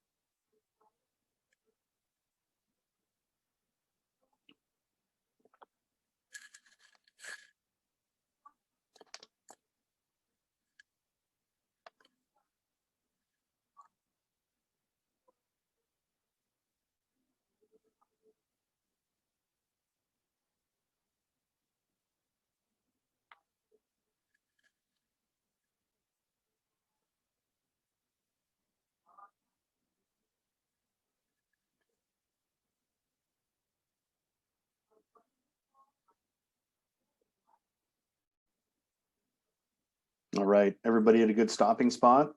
All right, everybody at a good stopping spot?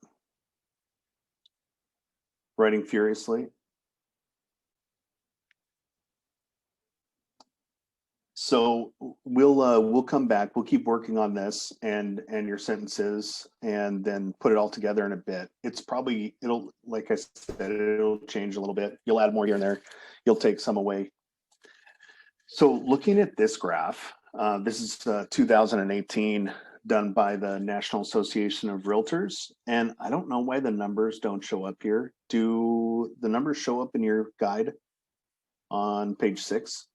Writing furiously. So we'll come back. We'll keep working on this and your sentences, and then put it all together in a bit. It'll like I said, it'll change a little bit. You'll add more here and there. You'll take some away. So looking at this graph, this is 2018 done by the National Association of Realtors, and I don't know why the numbers don't show up here. Do the numbers show up in your guide on page 6?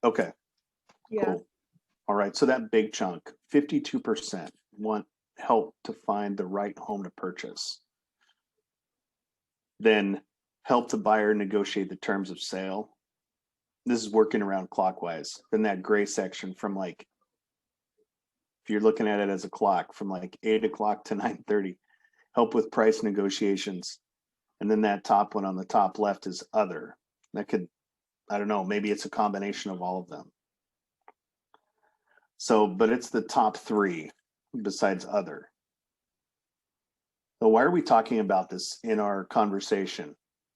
Okay. Yeah. Cool. All right. So that big chunk, 52% want help to find the right home to purchase. Then help the buyer negotiate the terms of sale. This is working around clockwise. Then that gray section from like, if you're looking at it as a clock, from like 8 o'clock to 9:30, help with price negotiations. And then that top one on the top left is other. That could, I don't know, maybe it's a combination of all of them. So, but it's the top 3 besides other. So why are we talking about this in our conversation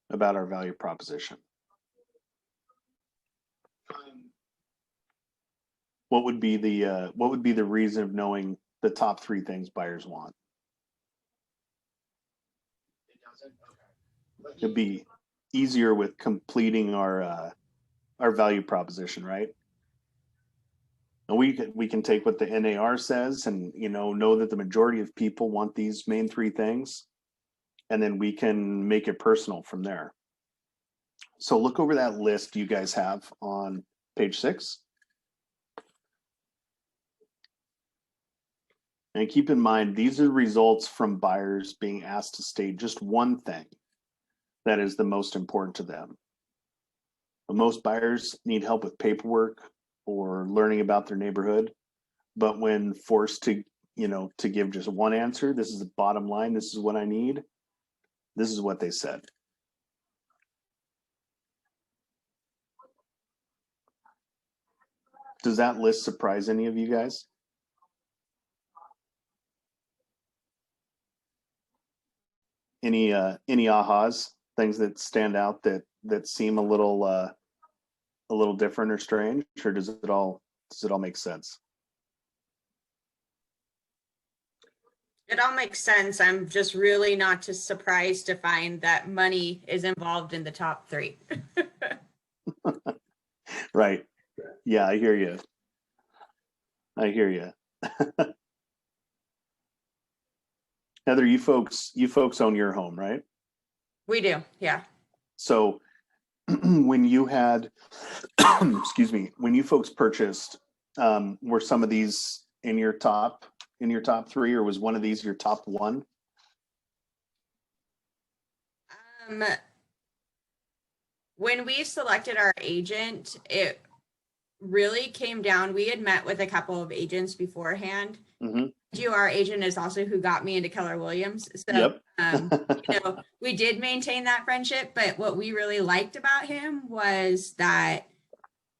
about our value proposition? What would be the reason of knowing the top 3 things buyers want? It'd be easier with completing our value proposition, right? And we can take what the NAR says and know that the majority of people want these main 3 things, and then we can make it personal from there. So look over that list you guys have on page 6. And keep in mind, these are results from buyers being asked to state just one thing that is the most important to them. But most buyers need help with paperwork or learning about their neighborhood. But when forced to give just one answer, this is the bottom line, this is what I need, this is what they said. Does that list surprise any of you guys? Any ahas, things that stand out that seem a little different or strange, or does it all make sense? It all makes sense. I'm just really not too surprised to find that money is involved in the top 3. Right. Yeah, I hear you. Heather, you folks own your home, right? We do, yeah. So when you had, excuse me, when you folks purchased, were some of these in your top 3, or was one of these your top 1? When we selected our agent, it really came down. We had met with a couple of agents beforehand. Mm-hmm. Our agent is also who got me into Keller Williams. So, yep. We did maintain that friendship, but what we really liked about him was that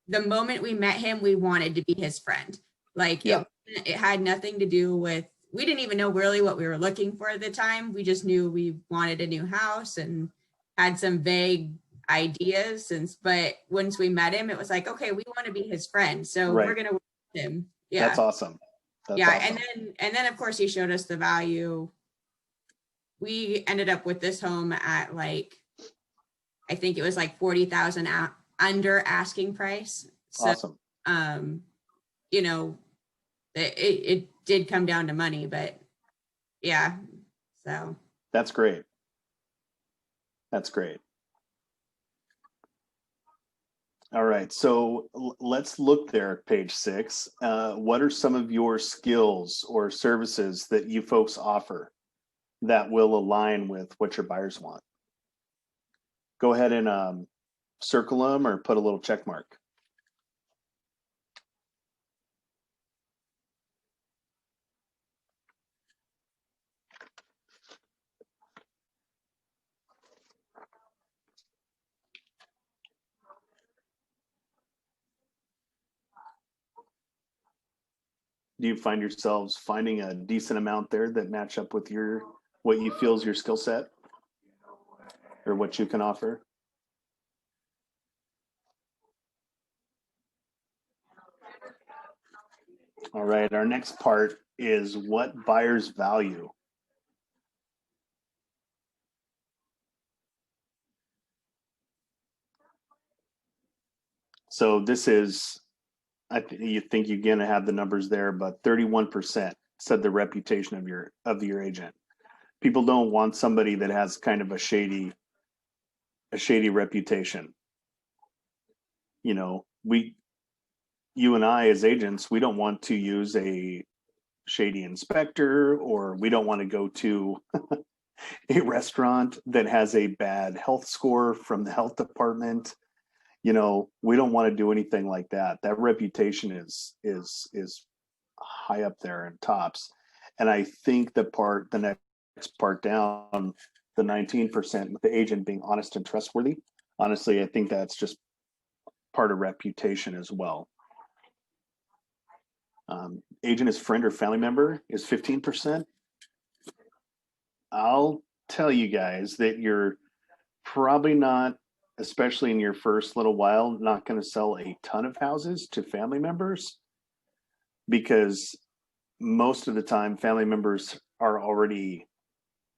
the moment we met him, we wanted to be his friend. Like it had nothing to do with, we didn't even know really what we were looking for at the time. We just knew we wanted a new house and had some vague ideas. But once we met him, it was like, okay, we want to be his friend. So we're going to work with him. Yeah. That's awesome. Awesome. And then of course he showed us the value. We ended up with this home at I think it was like 40,000 under asking price. So, awesome. It did come down to money, but yeah, so. That's great. All right, so let's look there at page 6. What are some of your skills or services that you folks offer that will align with what your buyers want? Go ahead and circle them or put a little check mark. do you find yourselves finding a decent amount there that match up with what you feel is your skill set or what you can offer? All right, our next part is what buyers value. So this is, you think you're gonna have the numbers there, but 31% said the reputation of your agent. People don't want somebody that has kind of a shady reputation. You know, you and I as agents, we don't want to use a shady inspector, or we don't want to go to a restaurant that has a bad health score from the health department. You know, we don't want to do anything like that. That reputation is high up there and tops. And I think the next part down, the 19% with the agent being honest and trustworthy. Honestly, I think that's just part of reputation as well. Agent is friend or family member is 15%. I'll tell you guys that you're probably not, especially in your first little while, not going to sell a ton of houses to family members, because most of the time family members are already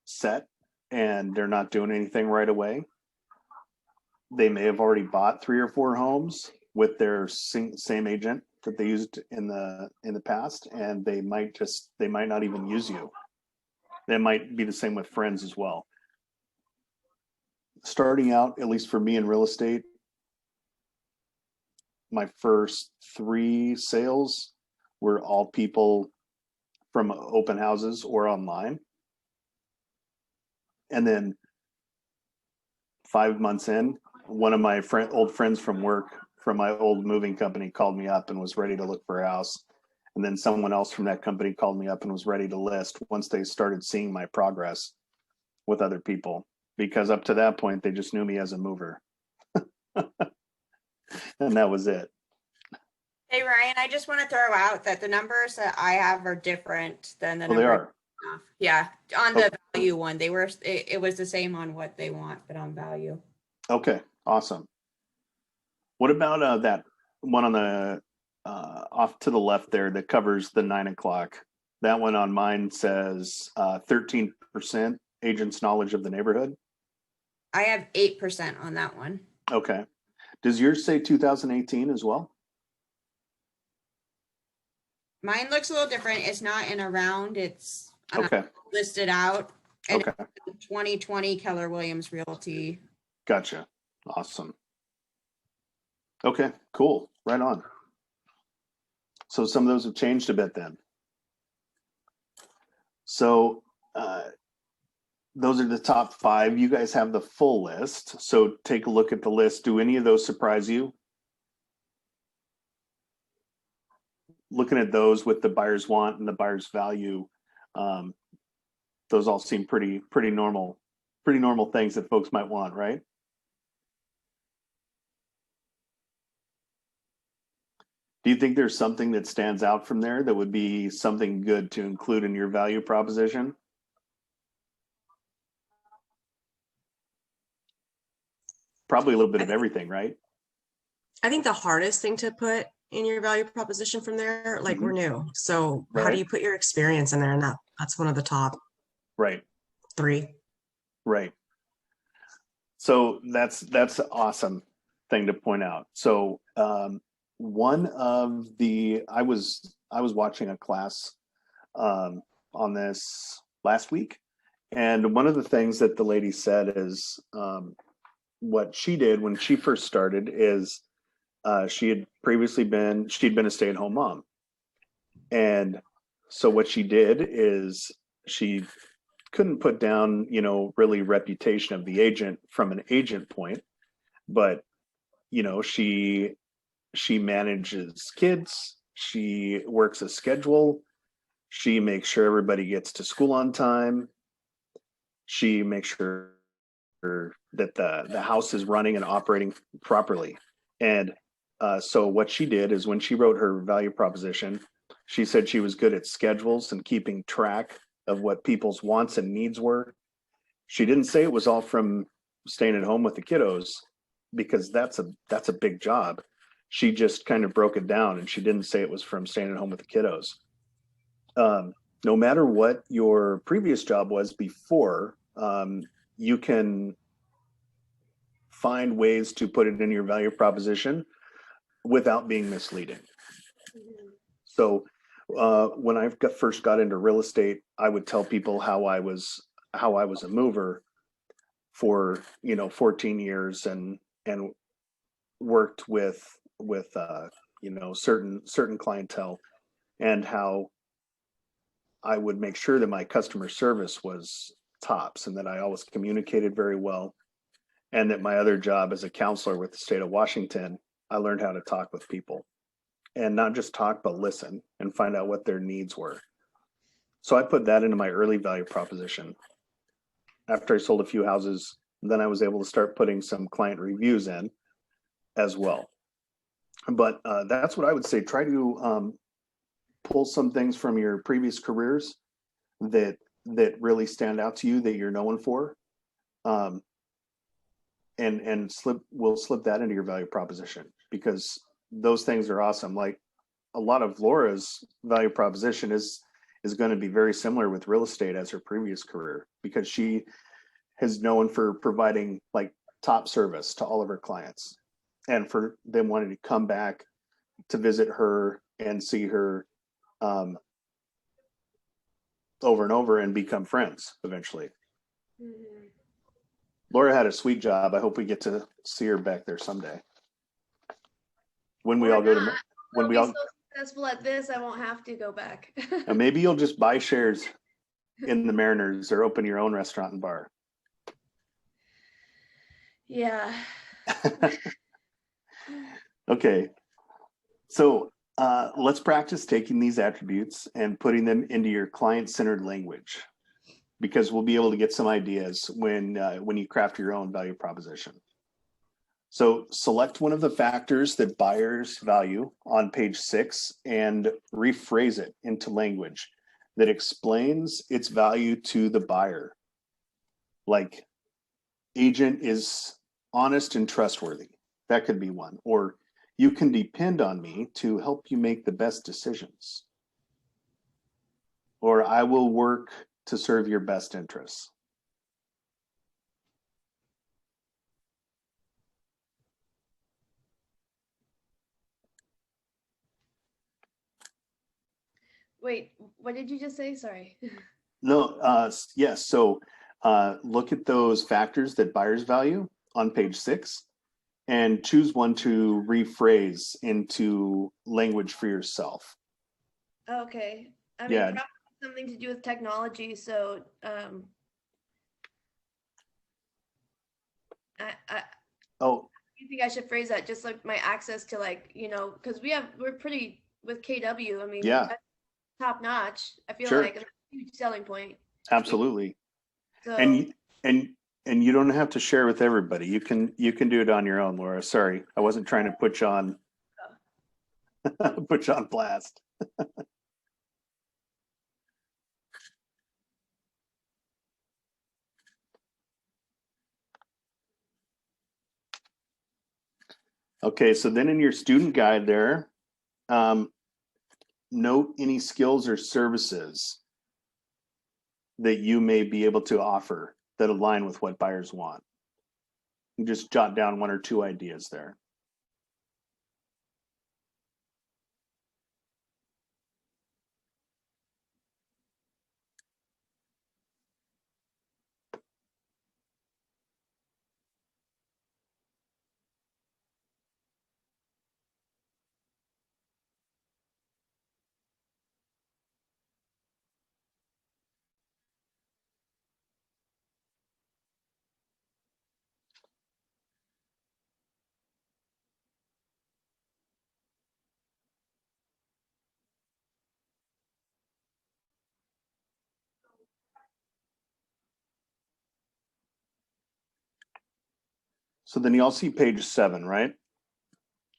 set and they're not doing anything right away. They may have already bought 3 or 4 homes with their same agent that they used in the past, and they might not even use you. That might be the same with friends as well. Starting out, at least for me in real estate, my first 3 sales were all people from open houses or online. And then 5 months in, one of my old friends from work, from my old moving company, called me up and was ready to look for a house. And then someone else from that company called me up and was ready to list once they started seeing my progress with other people. Because up to that point, they just knew me as a mover. And that was it. Hey, Ryan, I just want to throw out that the numbers that I have are different than the Well, they numbers. are. Yeah, on the value one, it was the same on what they want, but on value. Okay, awesome. What about that one on the off to the left there that covers the 9 o'clock? That one on mine says 13% agent's knowledge of the neighborhood. I have 8% on that one. Okay. Does yours say 2018 as well? Mine looks a little different. It's not in a round. It's Okay. listed out. And Okay. 2020 Keller Williams Realty. Gotcha. Awesome. Okay, cool. Right on. So some of those have changed a bit then. So those are the top 5. You guys have the full list. So take a look at the list. Do any of those surprise you? Looking at those with the buyer's want and the buyer's value, those all seem pretty normal things that folks might want, right? Do you think there's something that stands out from there that would be something good to include in your value proposition? Probably a little bit of everything, right? I think the hardest thing to put in your value proposition from there, like we're new. So how do you put your experience in there? And that's one of the top 3. Right. So that's an awesome thing to point out. So one of the, I was watching a class on this last week, and one of the things that the lady said is what she did when she first started is she'd been a stay-at-home mom. And so what she did is she couldn't put down, really reputation of the agent from an agent point, but, she manages kids, she works a schedule, she makes sure everybody gets to school on time, she makes sure that the house is running and operating properly. And so what she did is when she wrote her value proposition, She said she was good at schedules and keeping track of what people's wants and needs were. She didn't say it was all from staying at home with the kiddos, because that's a big job. She just kind of broke it down, and she didn't say it was from staying at home with the kiddos. No matter what your previous job was before, you can find ways to put it in your value proposition without being misleading. So when I first got into real estate, I would tell people how I was a mover for 14 years and worked with certain clientele, and how I would make sure that my customer service was tops, and that I always communicated very well, and that my other job as a counselor with the state of Washington, I learned how to talk with people, and not just talk, but listen and find out what their needs were. So I put that into my early value proposition. After I sold a few houses, then I was able to start putting some client reviews in as well. But that's what I would say. Try to pull some things from your previous careers that really stand out to you, that you're known for, and we'll slip that into your value proposition, because those things are awesome. Like a lot of Laura's value proposition is going to be very similar with real estate as her previous career, because she is known for providing like top service to all of her clients, and for them wanting to come back to visit her and see her over and over and become friends eventually. Mhm. Laura had a sweet job. I hope we get to see her back there someday. When we Or all go to, not. when I'll we be all, so successful at this, I won't have to go back. and maybe you'll just buy shares in the Mariners or open your own restaurant and bar. Yeah. Okay. So let's practice taking these attributes and putting them into your client-centered language, because we'll be able to get some ideas when you craft your own value proposition. So select one of the factors that buyers value on page 6 and rephrase it into language that explains its value to the buyer. Like, agent is honest and trustworthy. That could be one. Or you can depend on me to help you make the best decisions. Or I will work to serve your best interests. Wait, what did you just say? Sorry. No, yes. So look at those factors that buyers value on page 6 and choose one to rephrase into language for yourself. Okay. I mean, Yeah. probably something to do with technology. So, Oh, you think I should phrase that just like my access to, like, because we're pretty with KW. I mean, yeah, that's top notch. I feel Sure. like it's a huge selling point. absolutely. So, And you don't have to share with everybody. You can do it on your own, Laura. Sorry, I wasn't trying to put you on put you on blast. Okay, so then in your student guide there, note any skills or services that you may be able to offer that align with what buyers want. You just jot down 1 or 2 ideas there. So then you all see page 7, right?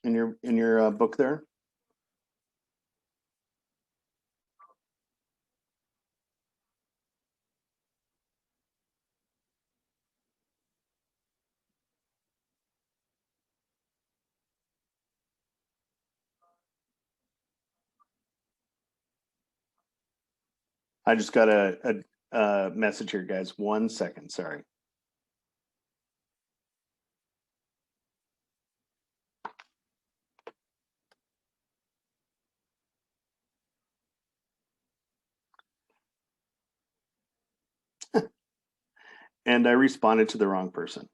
In your book there. I just got a message here, guys. 1 second. Sorry. And I responded to the wrong person.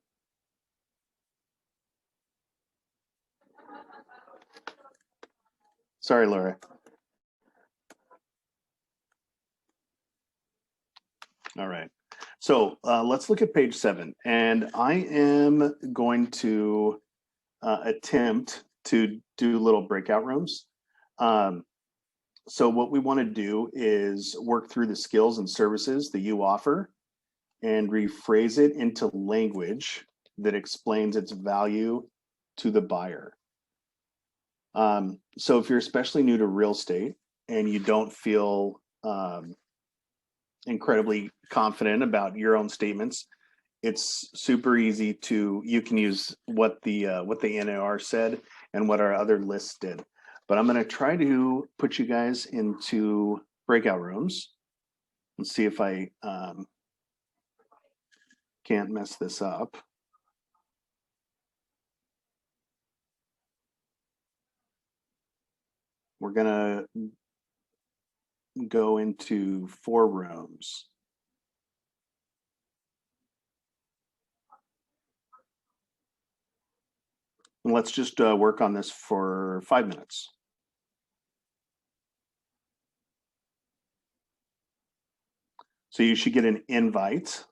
Sorry, Laura. All right. So let's look at page 7. And I am going to attempt to do little breakout rooms. So what we want to do is work through the skills and services that you offer and rephrase it into language that explains its value to the buyer. So if you're especially new to real estate and you don't feel incredibly confident about your own statements, it's super easy to, you can use what the NAR said and what our other lists did. But I'm going to try to put you guys into breakout rooms and see if I can't mess this up. We're going to go into 4 rooms. And let's just work on this for 5 minutes. So you should get an invite.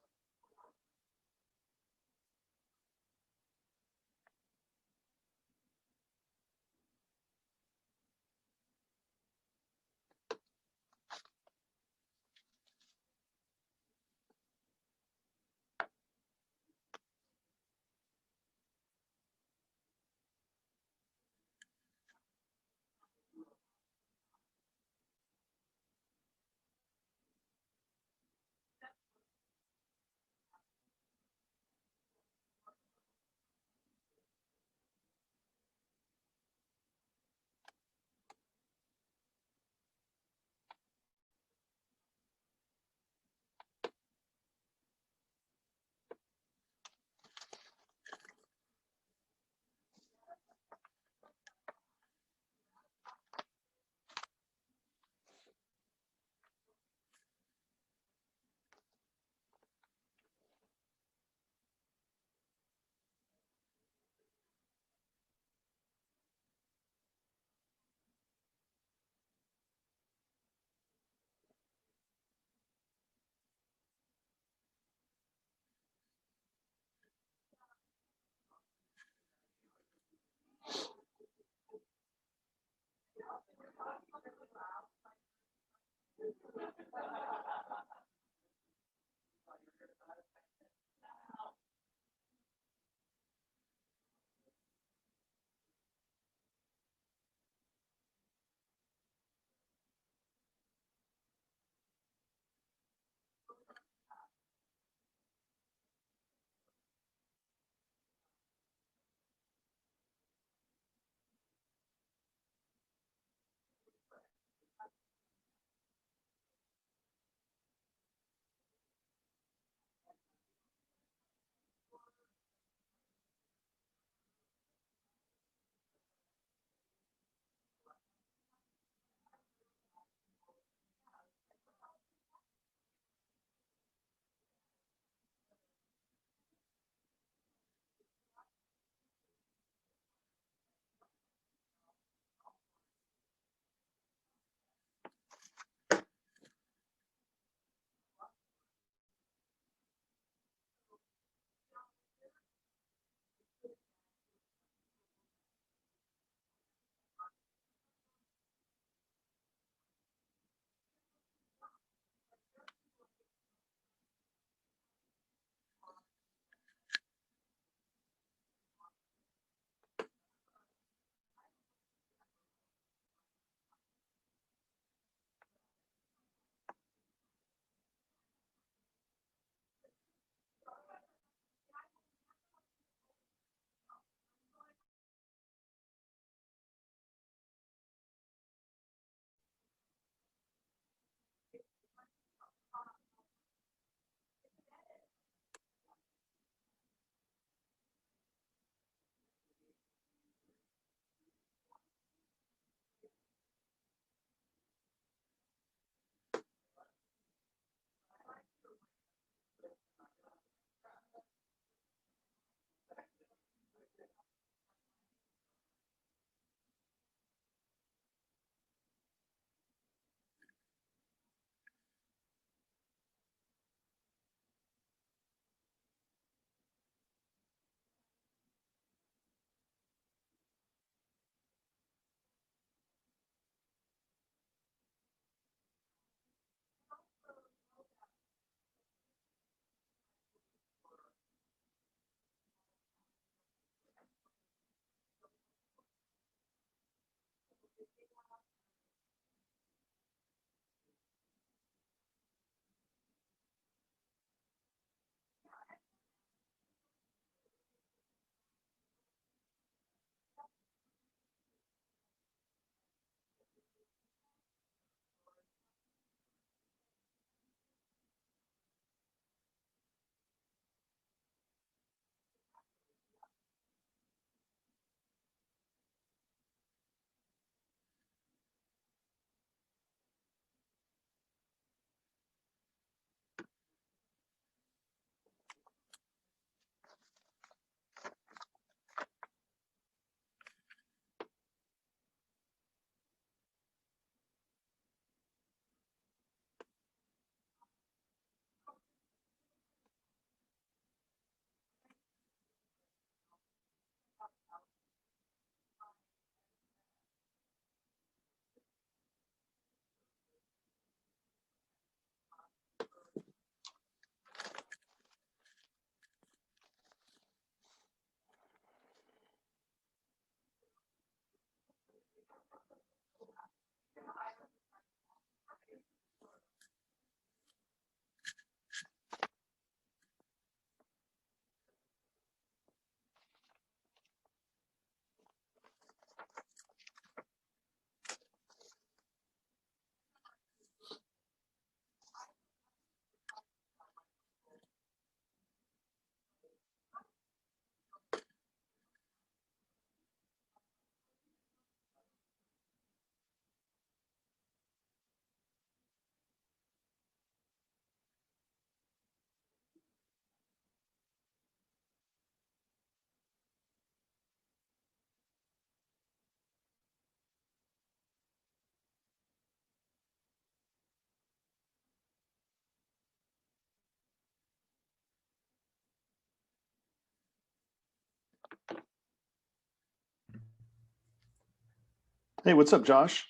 Hey, what's up, Josh?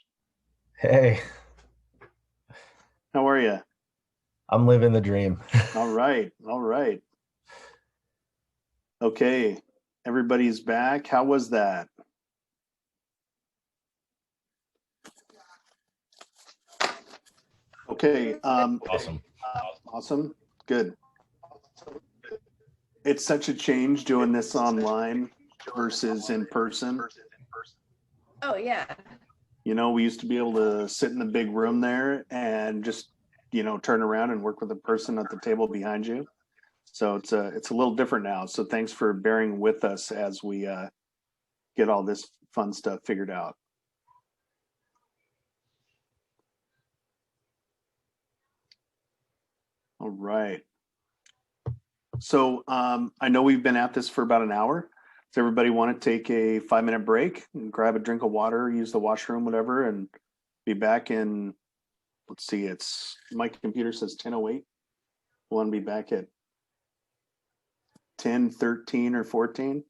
Hey, How are you? I'm living the dream. All right. All right. Okay. Everybody's back. How was that? Okay. Awesome. Awesome. Good. It's such a change doing this online versus in person. Oh yeah. You know, we used to be able to sit in the big room there and just, you know, turn around and work with the person at the table behind you. So it's a little different now. So thanks for bearing with us as we get all this fun stuff figured out. All right. So I know we've been at this for about an hour. Does everybody want to take a 5-minute break and grab a drink of water, use the washroom, whatever, and be back in, let's see, it's, my computer says 10:08. We want to be back at 10:13 or 14.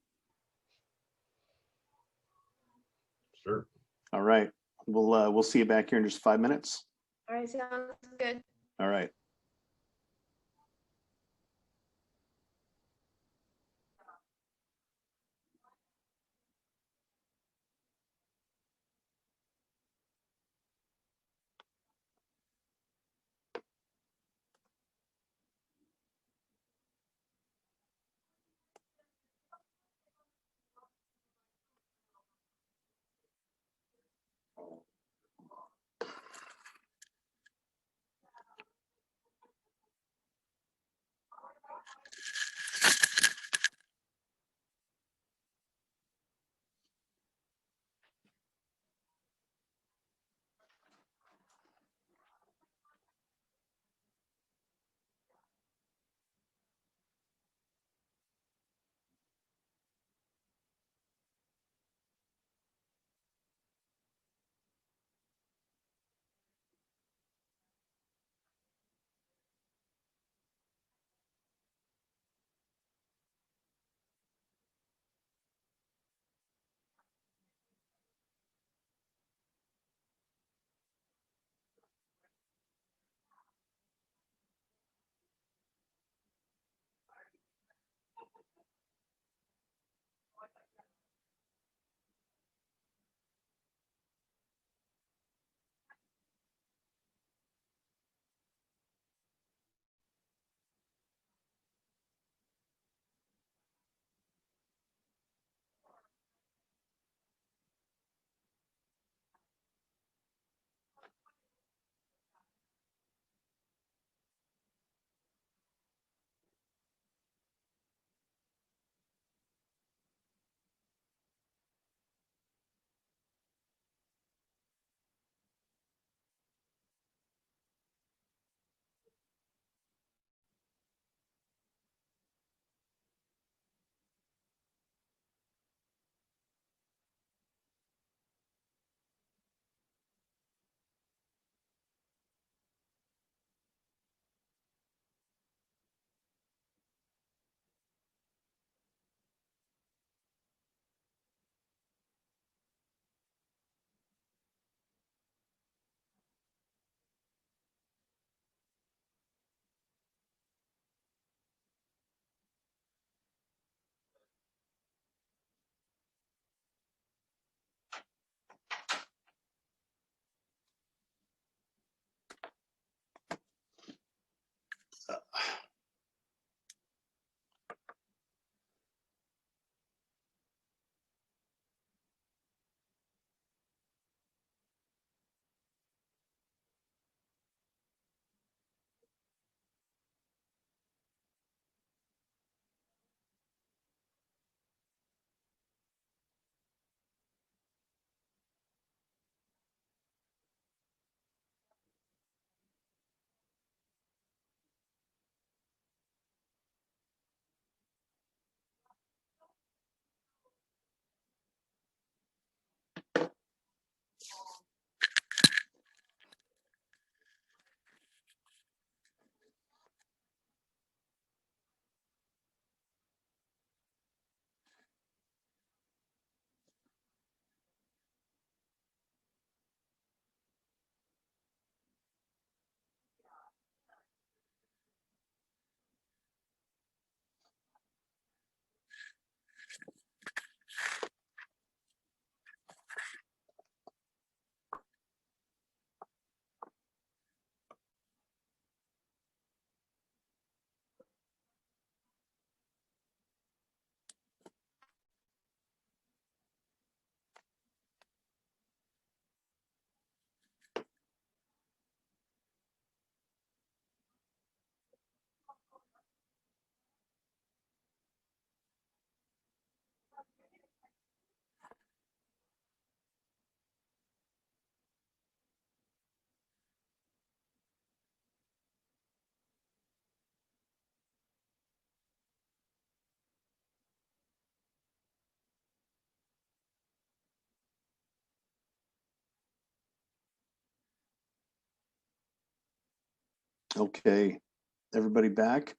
Sure. All right. We'll see you back here in just 5 minutes. All right, sounds good. All right. Okay, everybody back?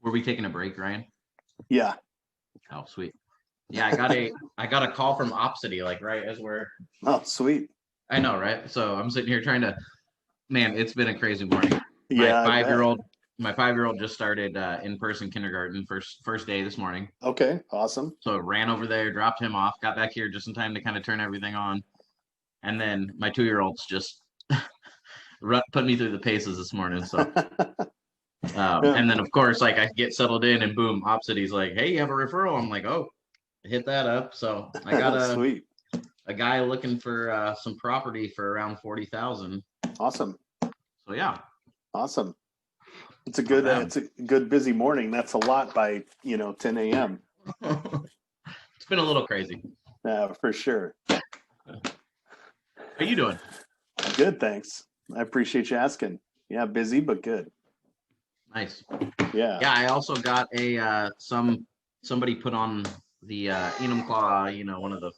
Were we taking a break, Ryan? Yeah. Oh, sweet. Yeah, I got a call from Opsity, like right as we're. Oh, sweet. I know, right? So I'm sitting here trying to. Man, it's been a crazy morning. Yeah, My 5-year-old just started in-person kindergarten first day this morning. Okay, awesome. So ran over there, dropped him off, got back here just in time to kind of turn everything on, and then my 2-year-old's just put me through the paces this morning. So. And then of course, like I get settled in and boom, Opsity's like, hey, you have a referral. I'm like, oh, hit that up. So I got a guy looking for some property for around 40,000. Awesome. So yeah. Awesome. It's a good busy morning. That's a lot by 10 a.m. It's been a little crazy. Yeah, for sure. How you doing? Good, thanks. I appreciate you asking. Yeah, busy but good. Nice. Yeah. Yeah, I also got a somebody put on the Enumclaw, one of the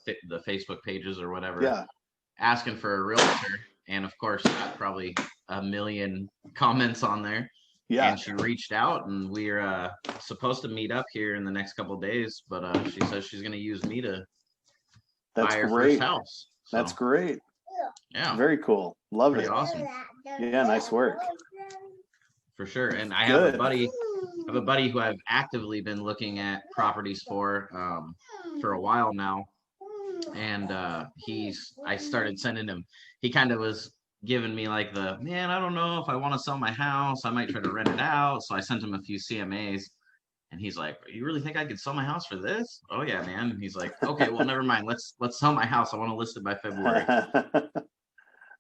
Facebook pages or whatever. Yeah. Asking for a realtor, and of course, got probably a million comments on there. Yeah. And she reached out, and we're supposed to meet up here in the next couple of days. But she says she's going to use me to buy her first house. So, that's great. Yeah. Very cool. Love Pretty it. Awesome. Yeah, nice work. For sure. And I have a buddy who I've actively been looking at properties for a while now. And I started sending him, he kind of was giving me like man, I don't know if I want to sell my house. I might try to rent it out. So I sent him a few CMAs and he's like, you really think I could sell my house for this? Oh yeah, man. And he's like, okay, well, never mind. Let's sell my house. I want to list it by February.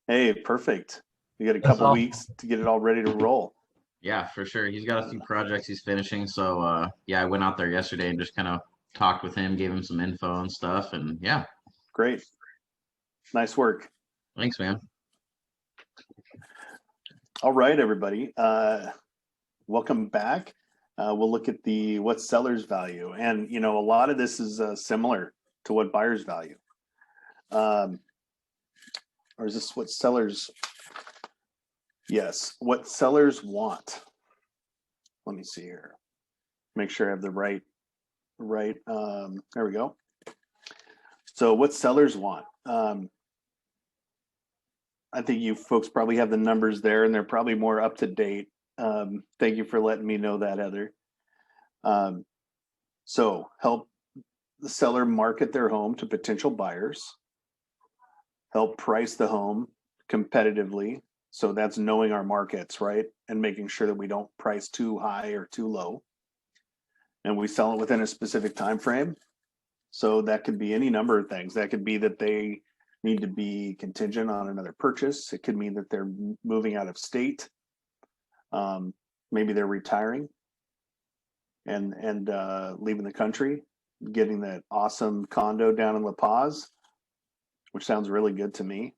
Hey, perfect. You got a couple weeks to get it all ready to roll. Yeah, for sure. He's got a few projects he's finishing. So yeah, I went out there yesterday and just kind of talked with him, gave him some info and stuff. And yeah. Great. Nice work. Thanks, man. All right, everybody. Welcome back. We'll look at what's seller's value. And, a lot of this is similar to what buyer's value. Or is this what sellers? Yes, what sellers want. Let me see here. Make sure I have the right. There we go. So what sellers want. I think you folks probably have the numbers there and they're probably more up to date. Thank you for letting me know that, Heather. So help the seller market their home to potential buyers. Help price the home competitively. So that's knowing our markets, right? And making sure that we don't price too high or too low. And we sell it within a specific time frame. So that could be any number of things. That could be that they need to be contingent on another purchase. It could mean that they're moving out of state. Maybe they're retiring and leaving the country, getting that awesome condo down in La Paz, which sounds really good to me.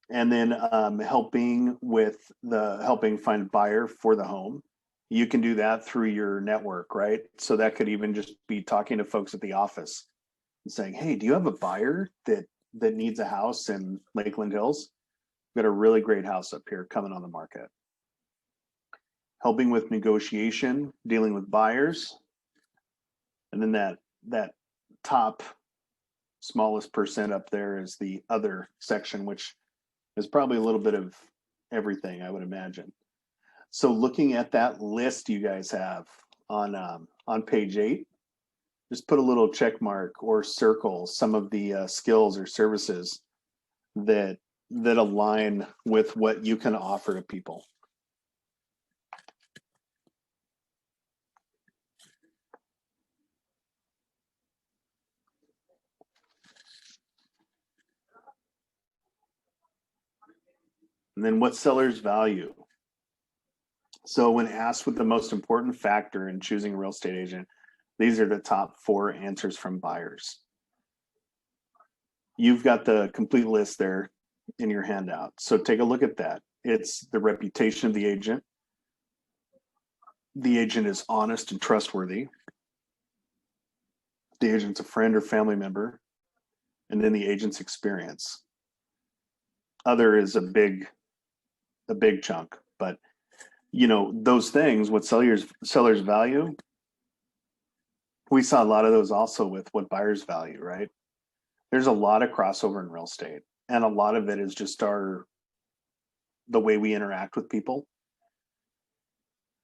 And then helping find a buyer for the home. You can do that through your network, right? So that could even just be talking to folks at the office and saying, hey, do you have a buyer that needs a house in Lakeland Hills? We've got a really great house up here coming on the market. Helping with negotiation, dealing with buyers. And then that top smallest percent up there is the other section, which is probably a little bit of everything, I would imagine. So looking at that list you guys have on page 8, just put a little check mark or circle some of the skills or services that align with what you can offer to people. And then what sellers value. So when asked what the most important factor in choosing a real estate agent, these are the top 4 answers from buyers. You've got the complete list there in your handout. So take a look at that. It's the reputation of the agent. The agent is honest and trustworthy. The agent's a friend or family member. And then the agent's experience. Other is a big chunk, but you know, those things, what sellers value, we saw a lot of those also with what buyers value, right? There's a lot of crossover in real estate, and a lot of it is just the way we interact with people.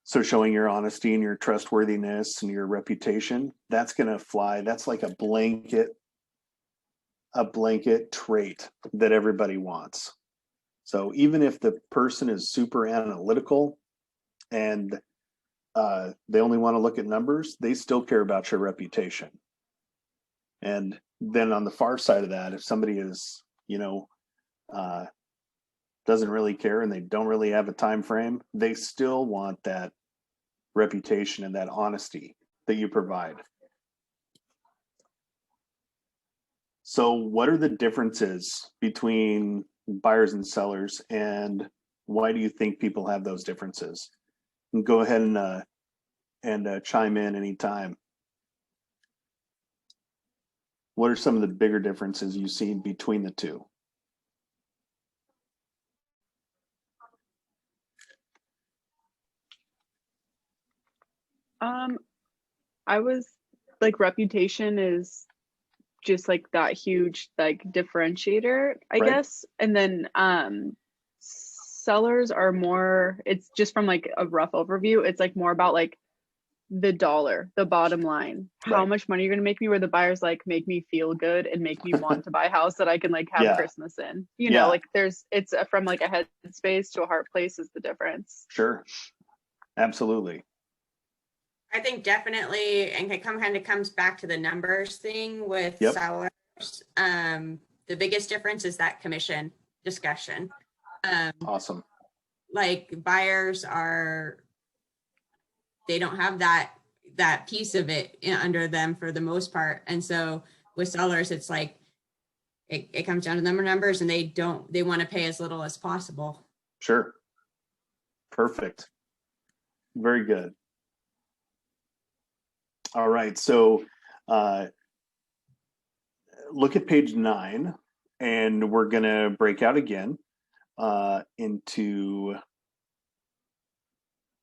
So showing your honesty and your trustworthiness and your reputation, that's going to fly. That's like a blanket trait that everybody wants. So even if the person is super analytical and they only want to look at numbers, they still care about your reputation. And then on the far side of that, if somebody is, you know, doesn't really care and they don't really have a time frame, they still want that reputation and that honesty that you provide. So what are the differences between buyers and sellers, and why do you think people have those differences? And go ahead and chime in anytime. What are some of the bigger differences you see between the two? I was like, reputation is just like that huge like differentiator, I Right. guess. And then sellers are more, it's just from like a rough overview, it's like more about like the dollar, the bottom line, how Right. much money you're gonna make me, where the buyer's like, make me feel good and make me want to buy a house that I can like have Yeah. Christmas in. You Yeah. know, like it's from like a head space to a heart place is the difference. Sure. Absolutely. I think definitely, and it kind of comes back to the numbers thing with Yep. sellers. The biggest difference is that commission discussion. Awesome. Like buyers they don't have that piece of it under them for the most part. And so with sellers, it's like, it comes down to the numbers, and they want to pay as little as possible. Sure. Perfect. Very good. All right. So look at page 9, and we're going to break out again into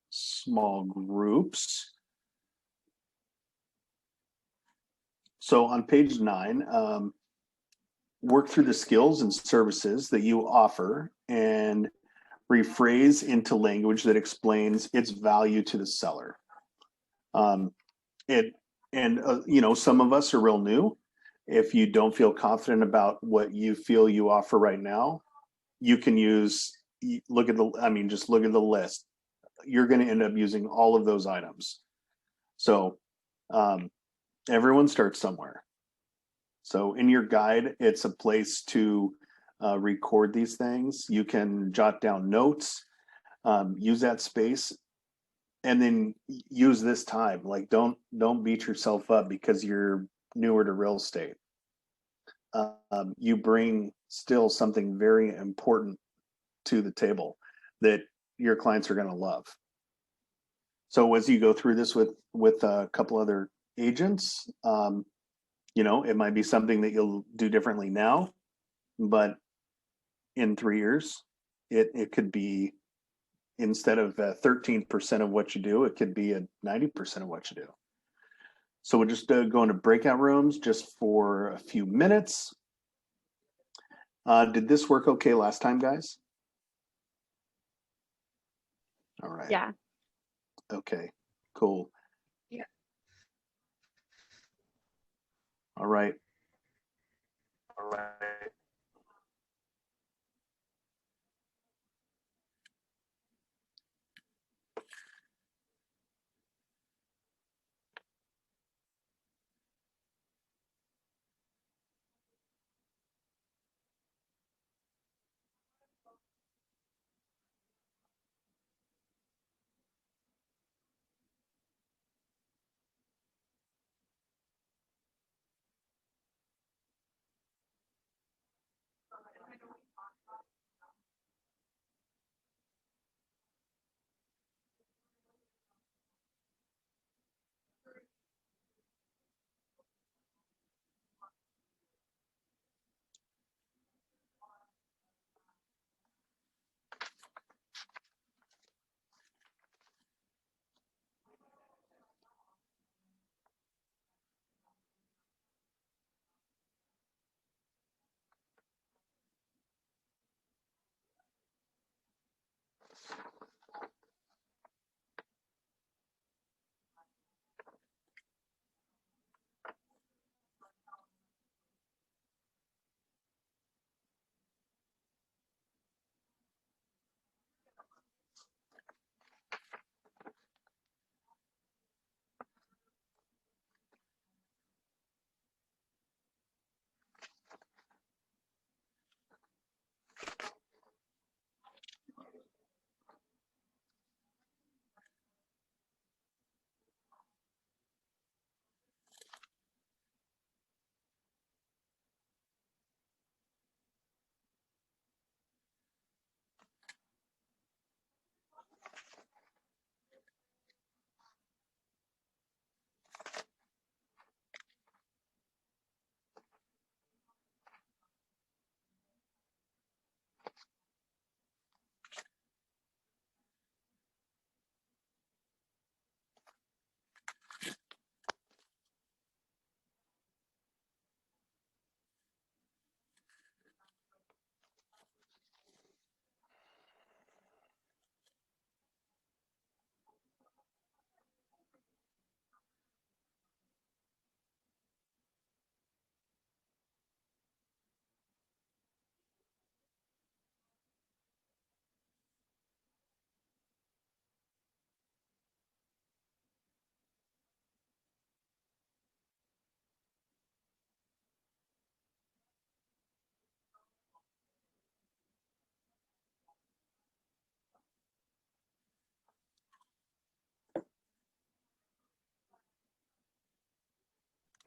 small groups. So on page 9, work through the skills and services that you offer and rephrase into language that explains its value to the seller. You know, some of us are real new. If you don't feel confident about what you feel you offer right now, you can just look at the list. You're going to end up using all of those items. So everyone starts somewhere. So in your guide, it's a place to record these things. You can jot down notes, use that space, and then use this time. Like don't beat yourself up because you're newer to real estate. You bring still something very important to the table that your clients are going to love. So as you go through this with a couple other agents, you know, it might be something that you'll do differently now, but in 3 years, it could be, instead of 13% of what you do, it could be 90% of what you do. So we'll just go into breakout rooms just for a few minutes. Did this work okay last time, guys? All right. Yeah. Okay, cool. Yeah. All right. All right.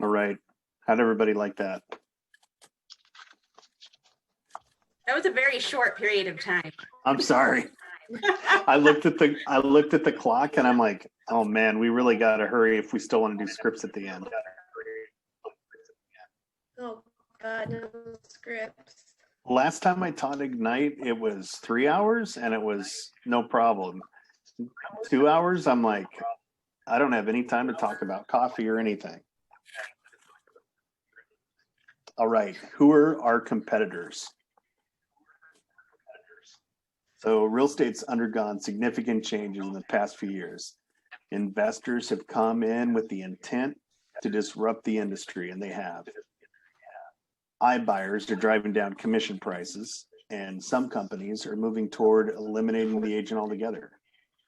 All right. How'd everybody like that? That was a very short period of time. I'm sorry. I looked at the clock and I'm like, oh man, we really got to hurry if we still want to do scripts at the end. Oh God, no scripts. Last time I taught Ignite, it was 3 hours and it was no problem. 2 hours, I'm like, I don't have any time to talk about coffee or anything. All right, who are our competitors? So real estate's undergone significant changes in the past few years. Investors have come in with the intent to disrupt the industry, and they have. iBuyers are driving down commission prices, and some companies are moving toward eliminating the agent altogether.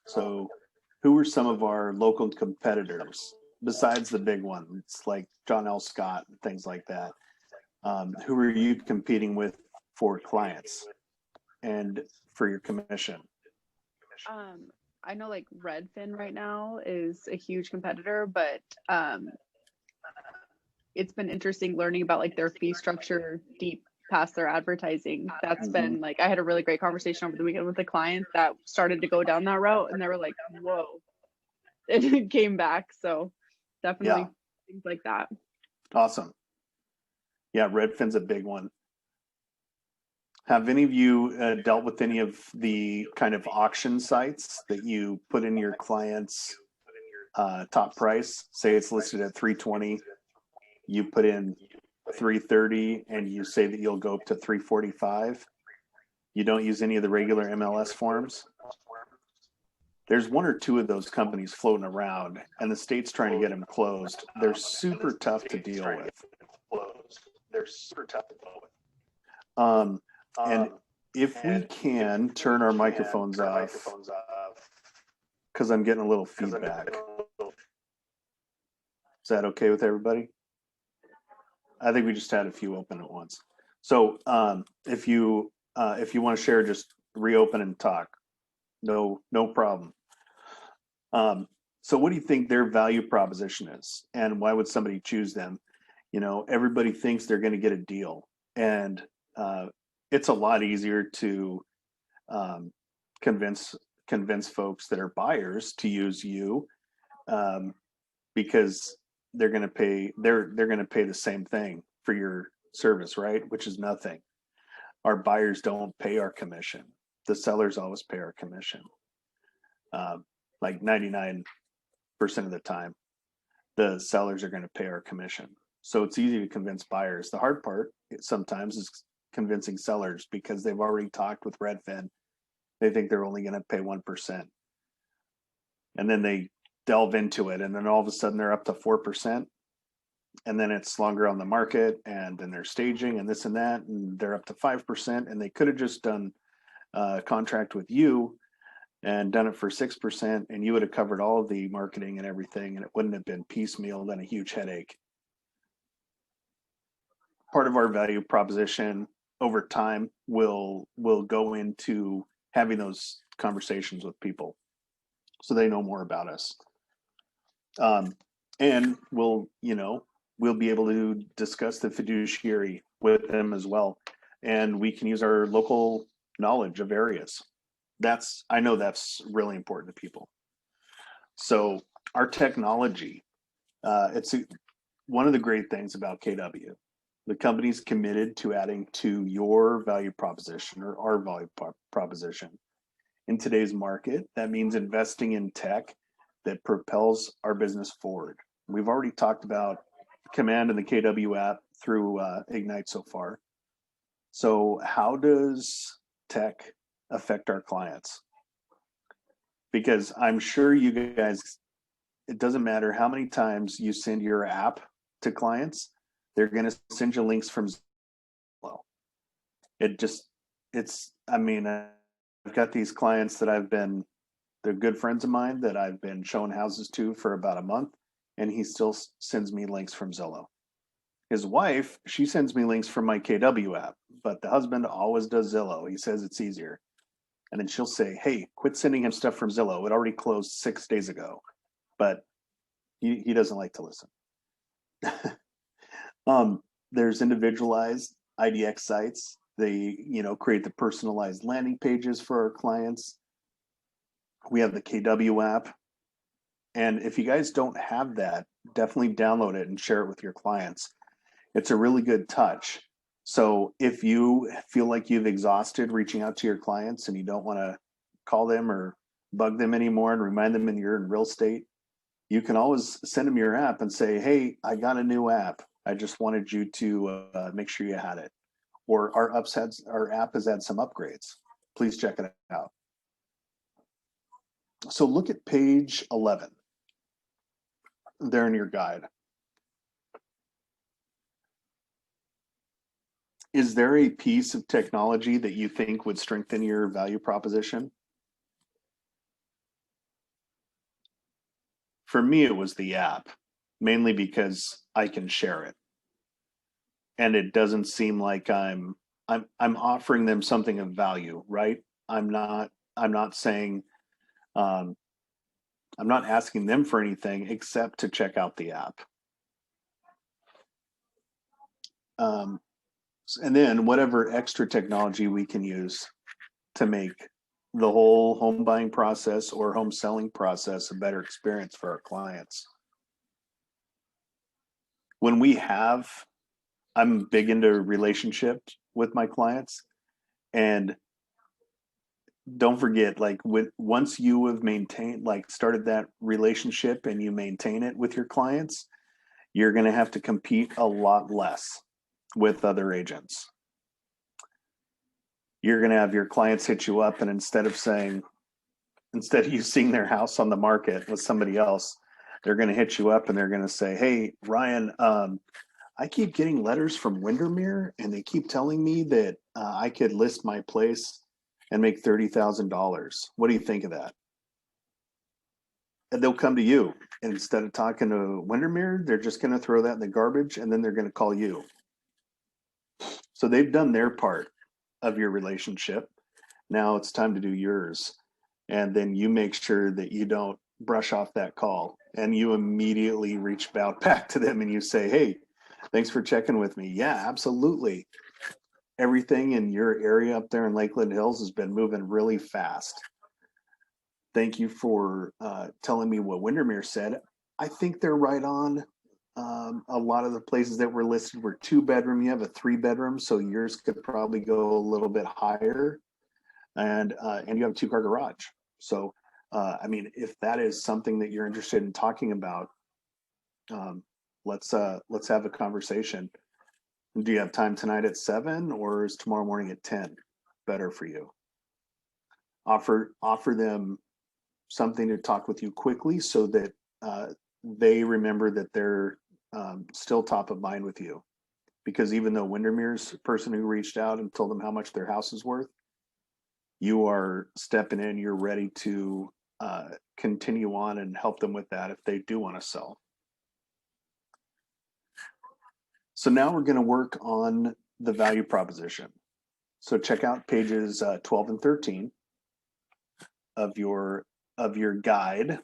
So who are some of our local competitors besides the big ones like John L. Scott and things like that? Who are you competing with for clients and for your commission? I know like Redfin right now is a huge competitor, but it's been interesting learning about like their fee structure deep past their advertising. That's been like, I had a really great conversation over the weekend with a client that started to go down that route, and they were like, whoa, it came back. So definitely things like that. Awesome. Yeah, Redfin's a big one. Have any of you dealt with any of the kind of auction sites that you put in your client's top price? Say it's listed at 320, you put in 330, and you say that you'll go up to 345. You don't use any of the regular MLS forms. There's one or two of those companies floating around, and the state's trying to get them closed. They're super tough to deal with. And if we can turn our microphones off, because I'm getting a little feedback. Is that okay with everybody? I think we just had a few open at once. So if you want to share, just reopen and talk. No problem. So what do you think their value proposition is, and why would somebody choose them? You know, everybody thinks they're going to get a deal, and it's a lot easier to convince folks that are buyers to use you because they're going to pay the same thing for your service, right? Which is nothing. Our buyers don't pay our commission. The sellers always pay our commission. Like 99% of the time, the sellers are going to pay our commission. So it's easy to convince buyers. The hard part sometimes is convincing sellers because they've already talked with Redfin. They think they're only going to pay 1%. And then they delve into it, and then all of a sudden they're up to 4%. And then it's longer on the market, and then they're staging and this and that, and they're up to 5%. And they could have just done a contract with you and done it for 6%, and you would have covered all of the marketing and everything, and it wouldn't have been piecemeal and a huge headache. Part of our value proposition over time will go into having those conversations with people so they know more about us. And we'll be able to discuss the fiduciary with them as well. And we can use our local knowledge of areas. I know that's really important to people. So our technology, it's one of the great things about KW. The company's committed to adding to your value proposition or our value proposition. In today's market, that means investing in tech that propels our business forward. We've already talked about Command and the KW app through Ignite so far. So how does tech affect our clients? Because I'm sure you guys, it doesn't matter how many times you send your app to clients, they're going to send you links from Zillow. I've got these clients that they're good friends of mine that I've been showing houses to for about a month, and he still sends me links from Zillow. His wife, she sends me links from my KW app, but the husband always does Zillow. He says it's easier. And then she'll say, hey, quit sending him stuff from Zillow. It already closed 6 days ago. But he doesn't like to listen. There's individualized IDX sites. They, create the personalized landing pages for our clients. We have the KW app. And if you guys don't have that, definitely download it and share it with your clients. It's a really good touch. So if you feel like you've exhausted reaching out to your clients and you don't want to call them or bug them anymore and remind them you're in real estate, you can always send them your app and say, hey, I got a new app. I just wanted you to make sure you had it. Or our app has had some upgrades. Please check it out. So look at page 11 there in your guide. Is there a piece of technology that you think would strengthen your value proposition? For me, it was the app, mainly because I can share it. And it doesn't seem like I'm offering them something of value, right? I'm not saying, I'm not asking them for anything except to check out the app. And then whatever extra technology we can use to make the whole home buying process or home selling process a better experience for our clients. I'm big into relationships with my clients, and don't forget, once you have started that relationship and you maintain it with your clients, you're going to have to compete a lot less with other agents. You're going to have your clients hit you up, and instead of you seeing their house on the market with somebody else, they're going to hit you up and they're going to say, hey, Ryan, I keep getting letters from Windermere and they keep telling me that I could list my place and make $30,000. What do you think of that? And they'll come to you. And instead of talking to Windermere, they're just going to throw that in the garbage and then they're going to call you. So they've done their part of your relationship. Now it's time to do yours. And then you make sure that you don't brush off that call and you immediately reach out back to them and you say, hey, thanks for checking with me. Yeah, absolutely. Everything in your area up there in Lakeland Hills has been moving really fast. Thank you for telling me what Windermere said. I think they're right on. A lot of the places that were listed were 2-bedroom. You have a 3-bedroom, so yours could probably go a little bit higher. And you have a 2-car garage. So, if that is something that you're interested in talking about, let's have a conversation. Do you have time tonight at 7, or is tomorrow morning at 10 better for you? Offer them something to talk with you quickly so that they remember that they're still top of mind with you. Because even though Windermere's the person who reached out and told them how much their house is worth, you are stepping in, you're ready to continue on and help them with that if they do want to sell. So now we're going to work on the value proposition. So check out pages 12 and 13 of your guide.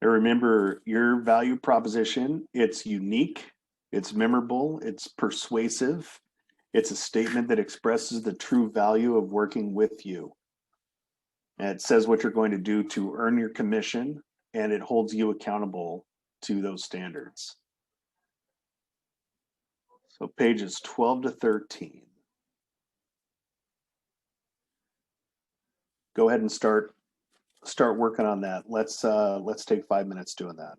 And remember, your value proposition, it's unique, it's memorable, it's persuasive, it's a statement that expresses the true value of working with you. And it says what you're going to do to earn your commission, and it holds you accountable to those standards. So pages 12 to 13. Go ahead and start working on that. Let's take 5 minutes doing that.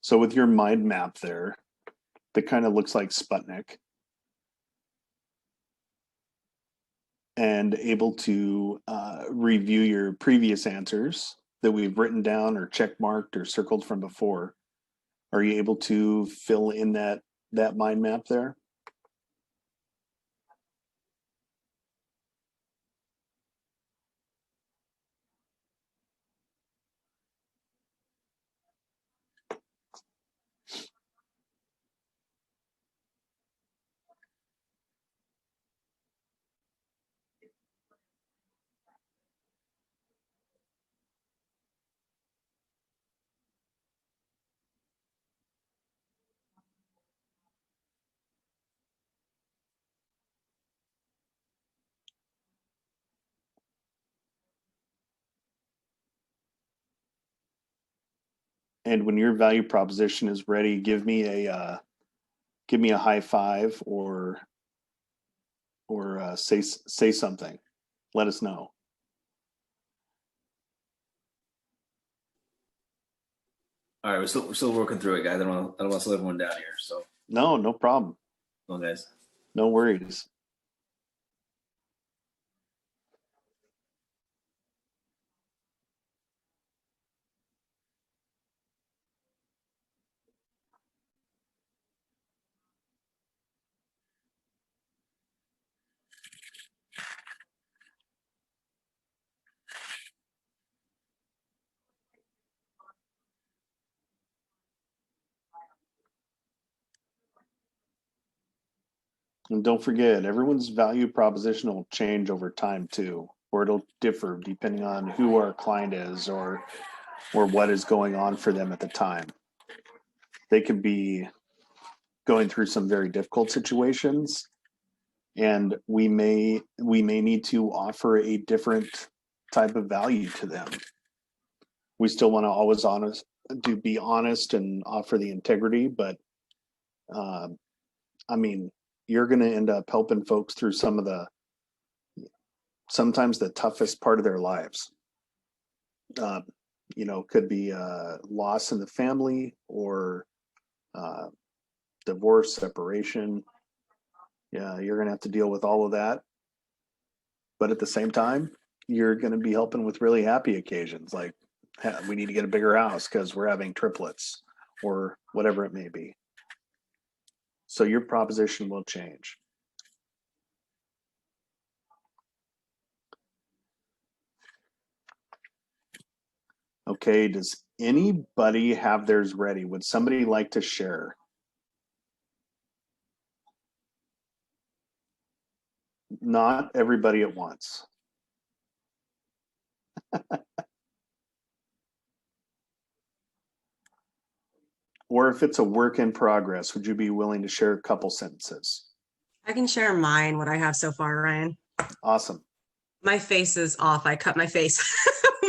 So with your mind map there, that kind of looks like Sputnik, and able to review your previous answers that we've written down or check marked or circled from before, are you able to fill in that mind map there? And when your value proposition is ready, give me a high five or say something. Let us know. All right, we're still working through it, guys. I don't want to slow everyone down here. So no problem. Well, guys, no worries. And don't forget, everyone's value proposition will change over time too, or it'll differ depending on who our client is or what is going on for them at the time. They could be going through some very difficult situations, and we may need to offer a different type of value to them. We still want to always be honest and offer the integrity, but I mean, you're going to end up helping folks through sometimes the toughest part of their lives. Could be a loss in the family or divorce, separation. Yeah, you're going to have to deal with all of that. But at the same time, you're going to be helping with really happy occasions, like we need to get a bigger house because we're having triplets or whatever it may be. So your proposition will change. Okay, does anybody have theirs ready? Would somebody like to share? Not everybody at once. Or if it's a work in progress, would you be willing to share a couple sentences? I can share mine, what I have so far, Ryan. Awesome. My face is off. I cut my face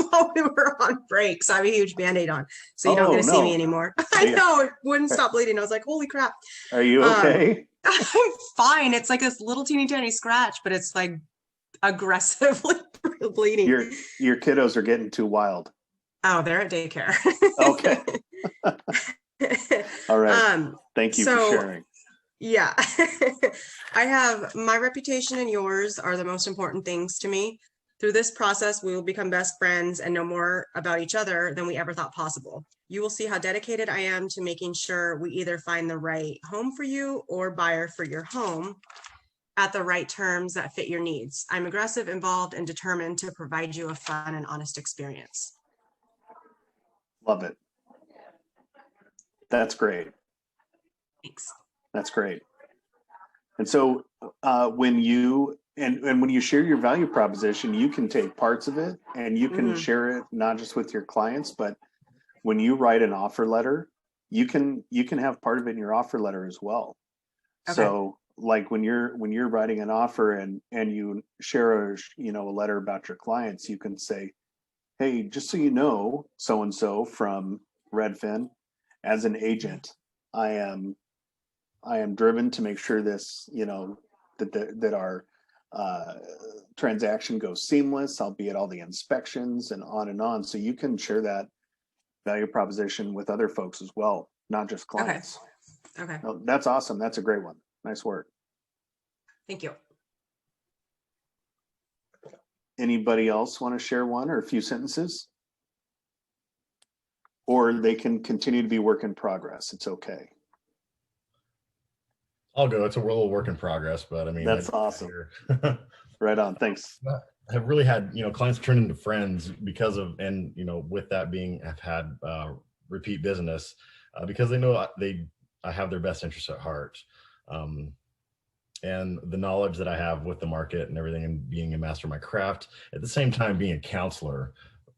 while we were on break. So I have a huge Band-Aid on. So you don't get to see me anymore. I know, it wouldn't stop bleeding. I was like, holy crap. Are you okay? I'm fine. It's like this little teeny tiny scratch, but it's like aggressively bleeding. Your kiddos are getting too wild. Oh, they're at daycare. Okay. All right. Thank you for sharing. Yeah. I have my reputation and yours are the most important things to me. Through this process, we will become best friends and know more about each other than we ever thought possible. You will see how dedicated I am to making sure we either find the right home for you or buyer for your home at the right terms that fit your needs. I'm aggressive, involved, and determined to provide you a fun and honest experience. Love it. That's great. Thanks. That's great. And so when you share your value proposition, you can take parts of it and you can share it not just with your clients, but when you write an offer letter, you can have part of it in your offer letter as well. Okay. So like when you're writing an offer and you share a letter about your clients, you can say, hey, just so you know, so and so from Redfin, as an agent, I am driven to make sure this, that our transaction goes seamless. I'll be at all the inspections and on. So you can share that value proposition with other folks as well. not just clients. Okay. No, that's awesome. That's a great one. Nice work. Thank you. Anybody else want to share one or a few sentences? Or they can continue to be work in progress. It's okay. I'll go. It's a little work in progress, but I mean, That's awesome. Right on. Thanks. I've really had, clients turn into friends because of, and, with that being, I've had repeat business because they know I have their best interests at heart. And the knowledge that I have with the market and everything, and being a master of my craft, at the same time being a counselor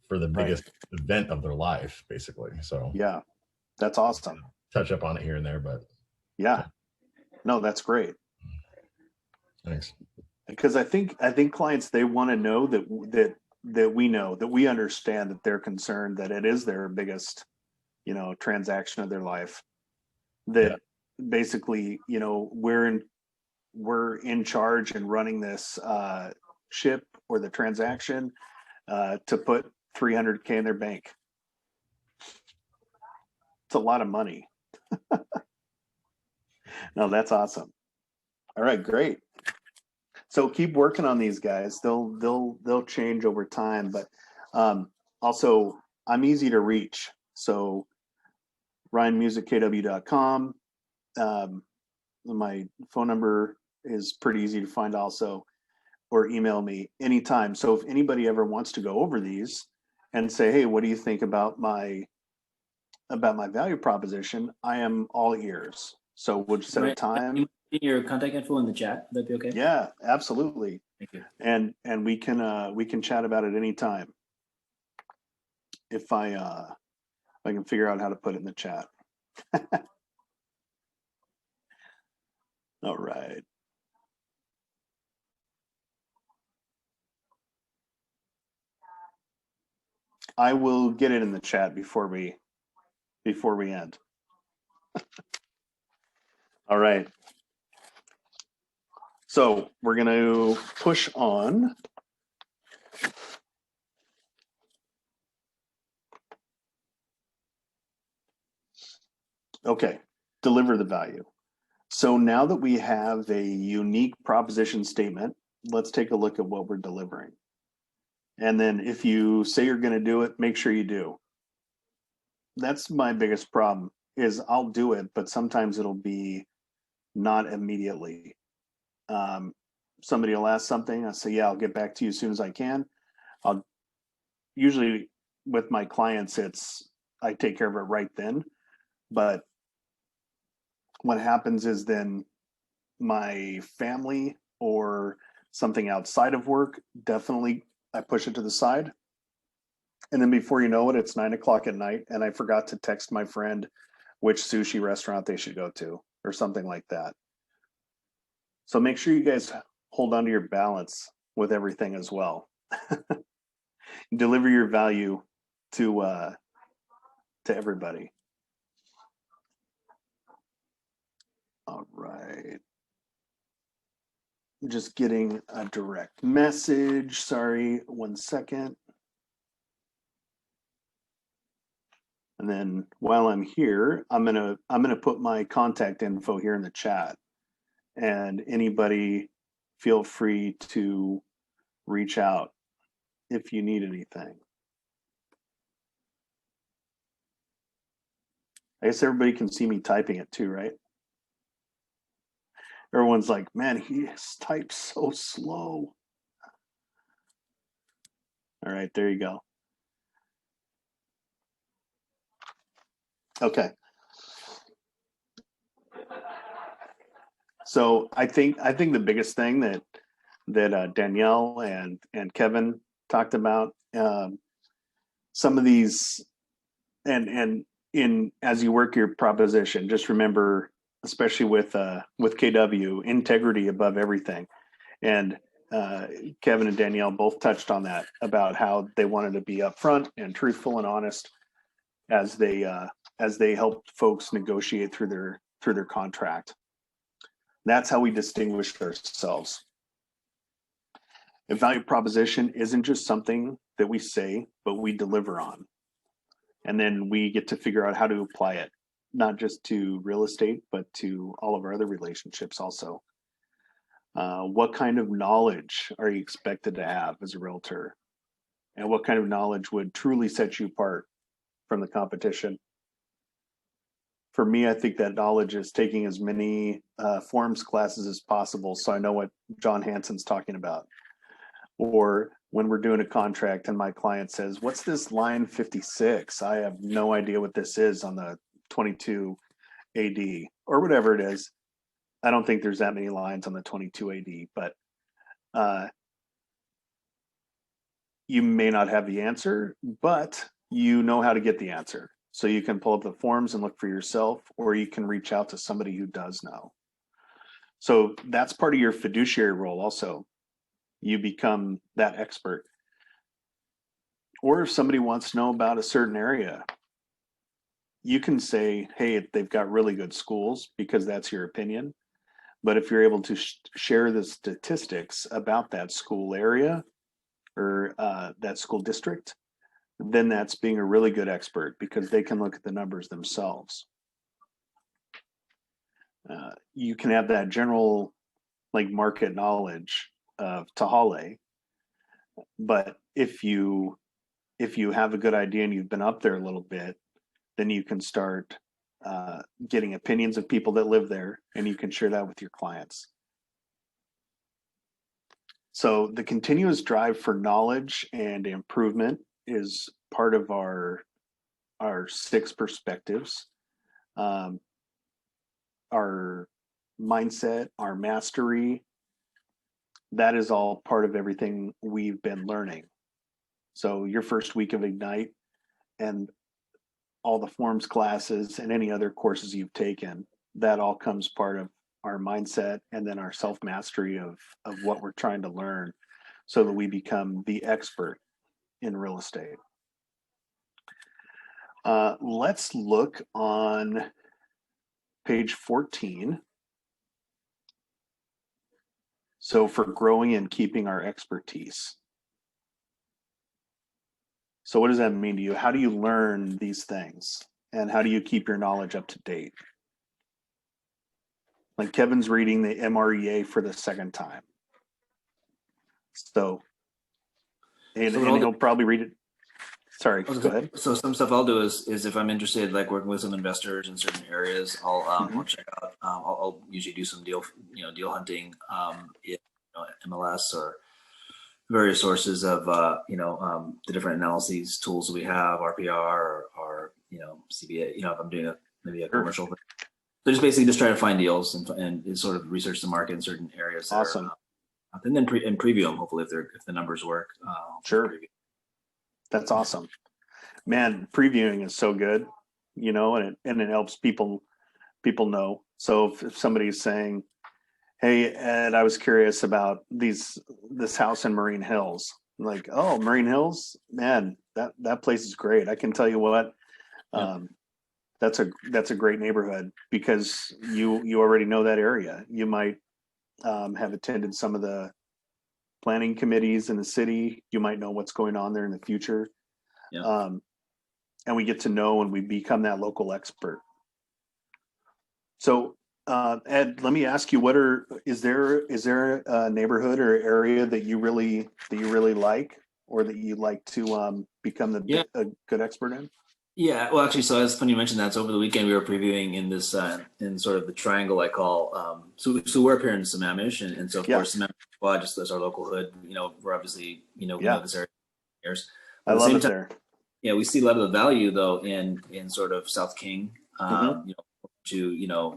for the biggest event of their life, basically. So yeah, that's awesome. Touch up on it here and there, but yeah, no, that's great. Thanks. Because I think clients, they want to know that we know, that we understand, that they're concerned that it is their biggest, transaction of their life. That basically, we're in charge and running this ship or the transaction to put $300K in their bank. It's a lot of money. No, that's awesome. All right, great. So keep working on these guys. They'll change over time, but also I'm easy to reach. So RyanMusicKW.com. My phone number is pretty easy to find also, or email me anytime. So if anybody ever wants to go over these and say, hey, what do you think about my value proposition? I am all ears. So we'll just set a time. Your contact info in the chat. That'd be okay. Yeah, absolutely. Thank you. And we can chat about it anytime. If I can figure out how to put it in the chat. All right. I will get it in the chat before we end. All right. So we're going to push on. Okay, deliver the value. So now that we have a unique proposition statement, let's take a look at what we're delivering. And then if you say you're going to do it, make sure you do. That's my biggest problem, is I'll do it, but sometimes it'll be not immediately. Somebody will ask something, I say, yeah, I'll get back to you as soon as I can. I'll usually, with my clients, I take care of it right then. But what happens is then my family or something outside of work, definitely I push it to the side. And then before you know it, it's 9 o'clock at night and I forgot to text my friend which sushi restaurant they should go to or something like that. So make sure you guys hold on to your balance with everything as well. Deliver your value to everybody. All right. Just getting a direct message. Sorry, 1 second. And then while I'm here, I'm gonna put my contact info here in the chat. And anybody feel free to reach out if you need anything. I guess everybody can see me typing it too, right? Everyone's like, man, he types so slow. All right, there you go. Okay. So I think the biggest thing that Danielle and Kevin talked about, some of these, and as you work your proposition, just remember, especially with KW, integrity above everything. And Kevin and Danielle both touched on that, about how they wanted to be upfront and truthful and honest as they helped folks negotiate through their contract. That's how we distinguish ourselves. A value proposition isn't just something that we say, but we deliver on. And then we get to figure out how to apply it not just to real estate, but to all of our other relationships also. What kind of knowledge are you expected to have as a realtor? And what kind of knowledge would truly set you apart from the competition? For me, I think that knowledge is taking as many forms classes as possible so I know what John Hansen's talking about. Or when we're doing a contract and my client says, what's this line 56? I have no idea what this is on the 22 AD or whatever it is. I don't think there's that many lines on the 22 AD, but you may not have the answer, but you know how to get the answer. So you can pull up the forms and look for yourself, or you can reach out to somebody who does know. So that's part of your fiduciary role also. You become that expert. Or if somebody wants to know about a certain area, you can say, hey, they've got really good schools, because that's your opinion. But if you're able to share the statistics about that school area or that school district, then that's being a really good expert, because they can look at the numbers themselves. You can have that general like market knowledge of Tahale, but if you have a good idea and you've been up there a little bit, then you can start getting opinions of people that live there, and you can share that with your clients. So the continuous drive for knowledge and improvement is part of our 6 perspectives. Our mindset, our mastery, that is all part of everything we've been learning. So your first week of Ignite and all the forms classes and any other courses you've taken, that all comes part of our mindset, and then our self-mastery of what we're trying to learn so that we become the expert in real estate. Let's look on page 14. So for growing and keeping our expertise. So what does that mean to you? How do you learn these things? And how do you keep your knowledge up to date? Like Kevin's reading the MREA for the 2nd time. So, and he'll probably read it. Sorry, go ahead. So some stuff I'll do is if I'm interested, like working with some investors in certain areas, I'll check out. I'll usually do some deal hunting, in MLS or various sources of the different analyses tools that we have, RPR or CBA. If I'm doing maybe a commercial. So just basically just try to find deals and sort of research the market in certain areas. Awesome. And then preview them, hopefully, if the numbers work. Sure. That's awesome. Man, previewing is so good, and it helps people know. So if somebody's saying, hey, Ed, I was curious about this house in Marine Hills. I'm like, oh, Marine Hills, man, that place is great. I can tell you what, that's a great neighborhood, because you already know that area. You might have attended some of the planning committees in the city. You might know what's going on there in the future. Yeah. And we get to know, and we become that local expert. So Ed, let me ask you, is there a neighborhood or area that you really like, or that you'd like to become a good expert in? Yeah, well, actually, so it's funny you mentioned that. So over the weekend, we were previewing in this, in sort of the triangle I call, so we're up here in Sammamish, and so of course, Sammamish Quad, just as our local hood, we're obviously, we know this area for years. I love it there. Yeah, we see a lot of the value though in sort of South King, to,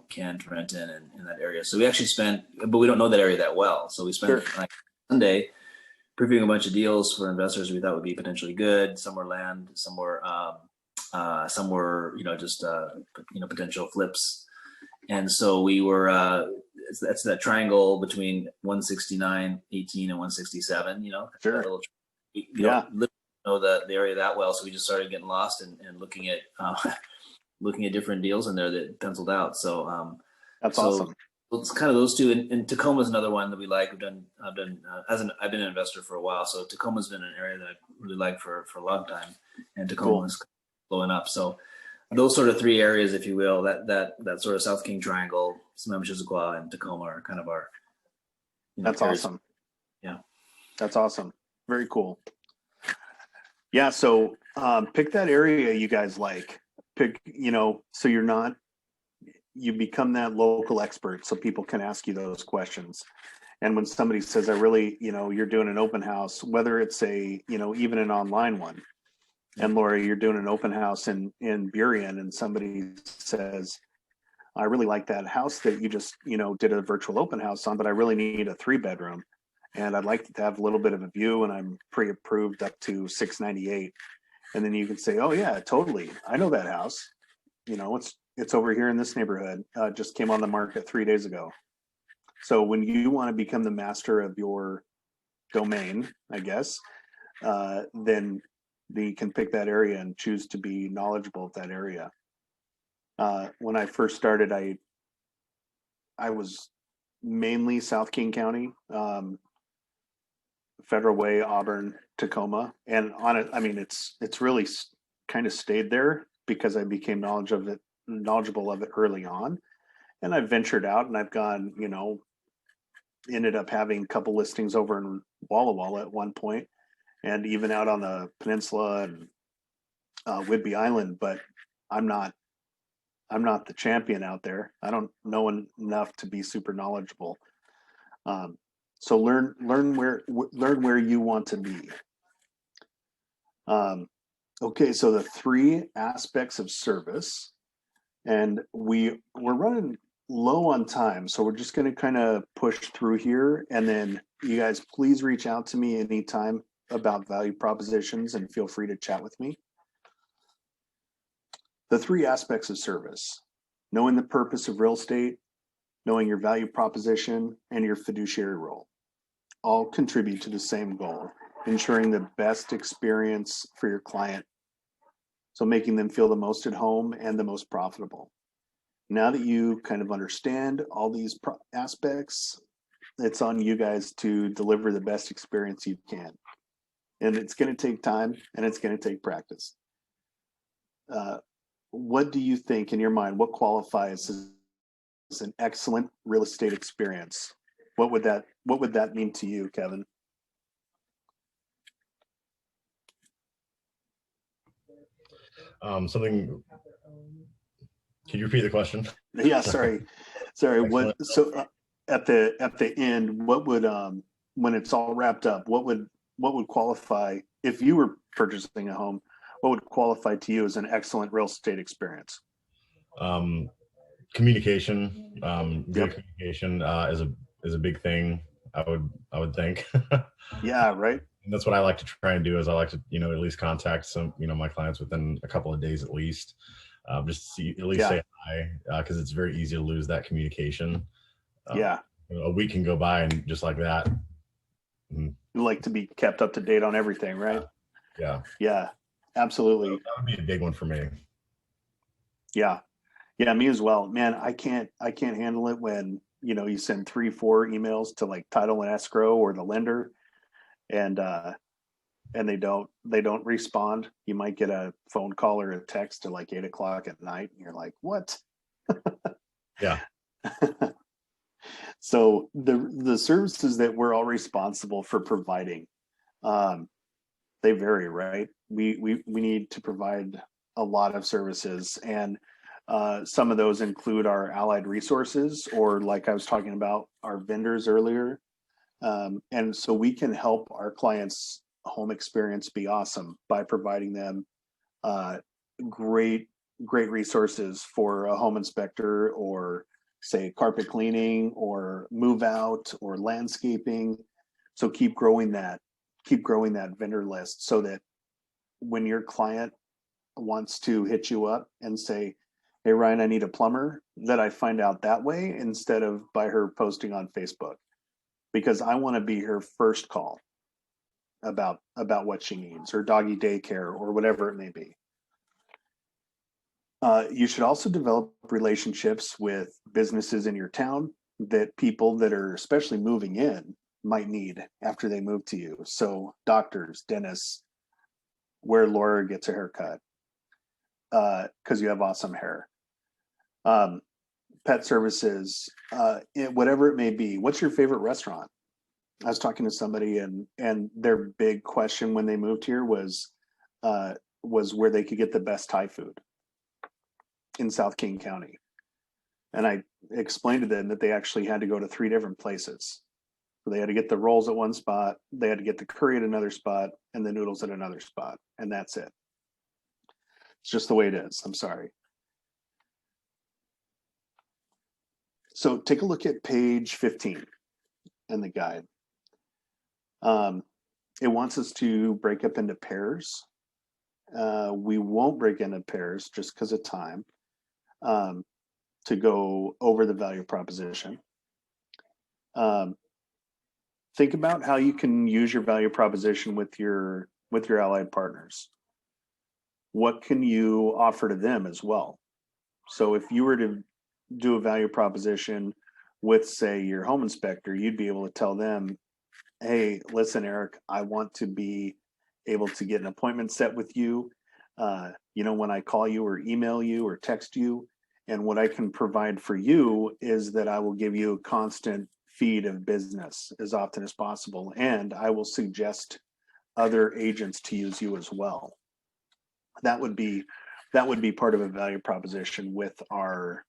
Kent, Renton, and in that area. So we actually but we don't know that area that well. So we spent like Sunday previewing a bunch of deals for investors we thought would be potentially good. Some were land, some were, just potential flips. And so we were, that's that triangle between 169, 18, and 167, Sure. We don't know the area that well. So we just started getting lost and looking at, looking at different deals in there that penciled out. So that's awesome. It's kind of those two, and Tacoma is another one that we like. I've been an investor for a while, so Tacoma's been an area that I really like for a long time, and Tacoma is blowing up. So those sort of three areas, if you will, that sort of South King Triangle, Sonoma, Mishawaka, and Tacoma are kind of our. That's areas. awesome. Yeah, that's awesome. Very cool. Yeah, so pick that area you guys like. Pick, so you become that local expert, so people can ask you those questions. And when somebody says, I really, you're doing an open house, whether it's even an online one. And Laura, you're doing an open house in Burien, and somebody says, I really like that house that you just, did a virtual open house on, but I really need a 3-bedroom. And I'd like to have a little bit of a view, and I'm pre-approved up to 698. And then you can say, oh yeah, totally. I know that house. It's over here in this neighborhood. Just came on the market 3 days ago. So when you want to become the master of your domain, I guess, then you can pick that area and choose to be knowledgeable of that area. When I first started, I was mainly South King County, Federal Way, Auburn, Tacoma, and on it, it's really kind of stayed there because I became knowledgeable of it early on, and I've ventured out and I've gone, ended up having a couple listings over in Walla Walla at one point, and even out on the peninsula and Whidbey Island, but I'm not the champion out there. I don't know enough to be super knowledgeable. So learn where you want to be. Okay, so the 3 aspects of service, and we're running low on time, so we're just going to kind of push through here, and then you guys please reach out to me anytime about value propositions, and feel free to chat with me. The 3 aspects of service: knowing the purpose of real estate, knowing your value proposition, and your fiduciary role, all contribute to the same goal, ensuring the best experience for your client. So making them feel the most at home and the most profitable. Now that you kind of understand all these aspects, it's on you guys to deliver the best experience you can. And it's going to take time, and it's going to take practice. What do you think in your mind, what qualifies as an excellent real estate experience? What would that mean to you, Kevin? Something. Can you repeat the question? Yeah, sorry. What? So at the end, what would when it's all wrapped up, what would qualify if you were purchasing a home? What would qualify to you as an excellent real estate experience? Communication. Good communication is a big thing. I would think. Yeah, right. And that's what I like to try and do. Is I like to at least contact some my clients within a couple of days at least, just to see, at least say hi, because it's very easy to lose that communication. A week can go by and just like that. You like to be kept up to date on everything, right? Yeah, absolutely. So that would be a big one for me. Yeah, me as well, man. I can't handle it when you send 3-4 emails to like title and escrow or the lender, and they don't respond. You might get a phone call or a text at like 8 o'clock at night, and you're like, what? Yeah. So the services that we're all responsible for providing, they vary, right? We need to provide a lot of services, and some of those include our allied resources, or like I was talking about, our vendors earlier. And so we can help our clients' home experience be awesome by providing them great resources for a home inspector, or say carpet cleaning, or move out, or landscaping. So keep growing that vendor list, so that when your client wants to hit you up and say, hey Ryan, I need a plumber, that I find out that way instead of by her posting on Facebook, because I want to be her first call about what she needs, or doggy daycare, or whatever it may be. You should also develop relationships with businesses in your town that people that are especially moving in might need after they move to you. So doctors, dentists, where Laura gets a haircut, because you have awesome hair. Pet services, whatever it may be. What's your favorite restaurant? I was talking to somebody, and their big question when they moved here was where they could get the best Thai food in South King County. And I explained to them that they actually had to go to 3 different places. So they had to get the rolls at one spot, they had to get the curry at another spot, and the noodles at another spot, and that's it. It's just the way it is. I'm sorry. So take a look at page 15 in the guide. It wants us to break up into pairs. We won't break into pairs just because of time, to go over the value proposition. Think about how you can use your value proposition with your allied partners. What can you offer to them as well? So if you were to do a value proposition with, say, your home inspector, you'd be able to tell them, hey, listen, Eric, I want to be able to get an appointment set with you, when I call you or email you or text you. And what I can provide for you is that I will give you a constant feed of business as often as possible. And I will suggest other agents to use you as well. That would be part of a value proposition with our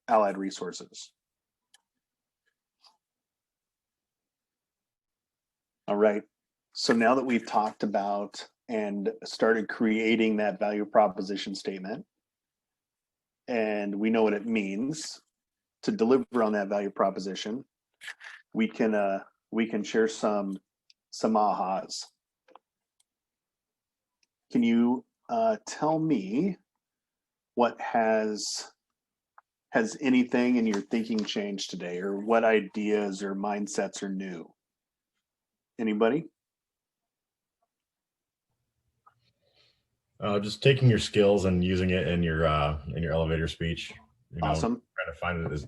allied resources. All right. So now that we've talked about and started creating that value proposition statement, and we know what it means to deliver on that value proposition, we can share some ahas. Can you tell me what has anything in your thinking changed today, or what ideas or mindsets are new? Anybody? Just taking your skills and using it in your elevator speech. Awesome. Trying to find it as,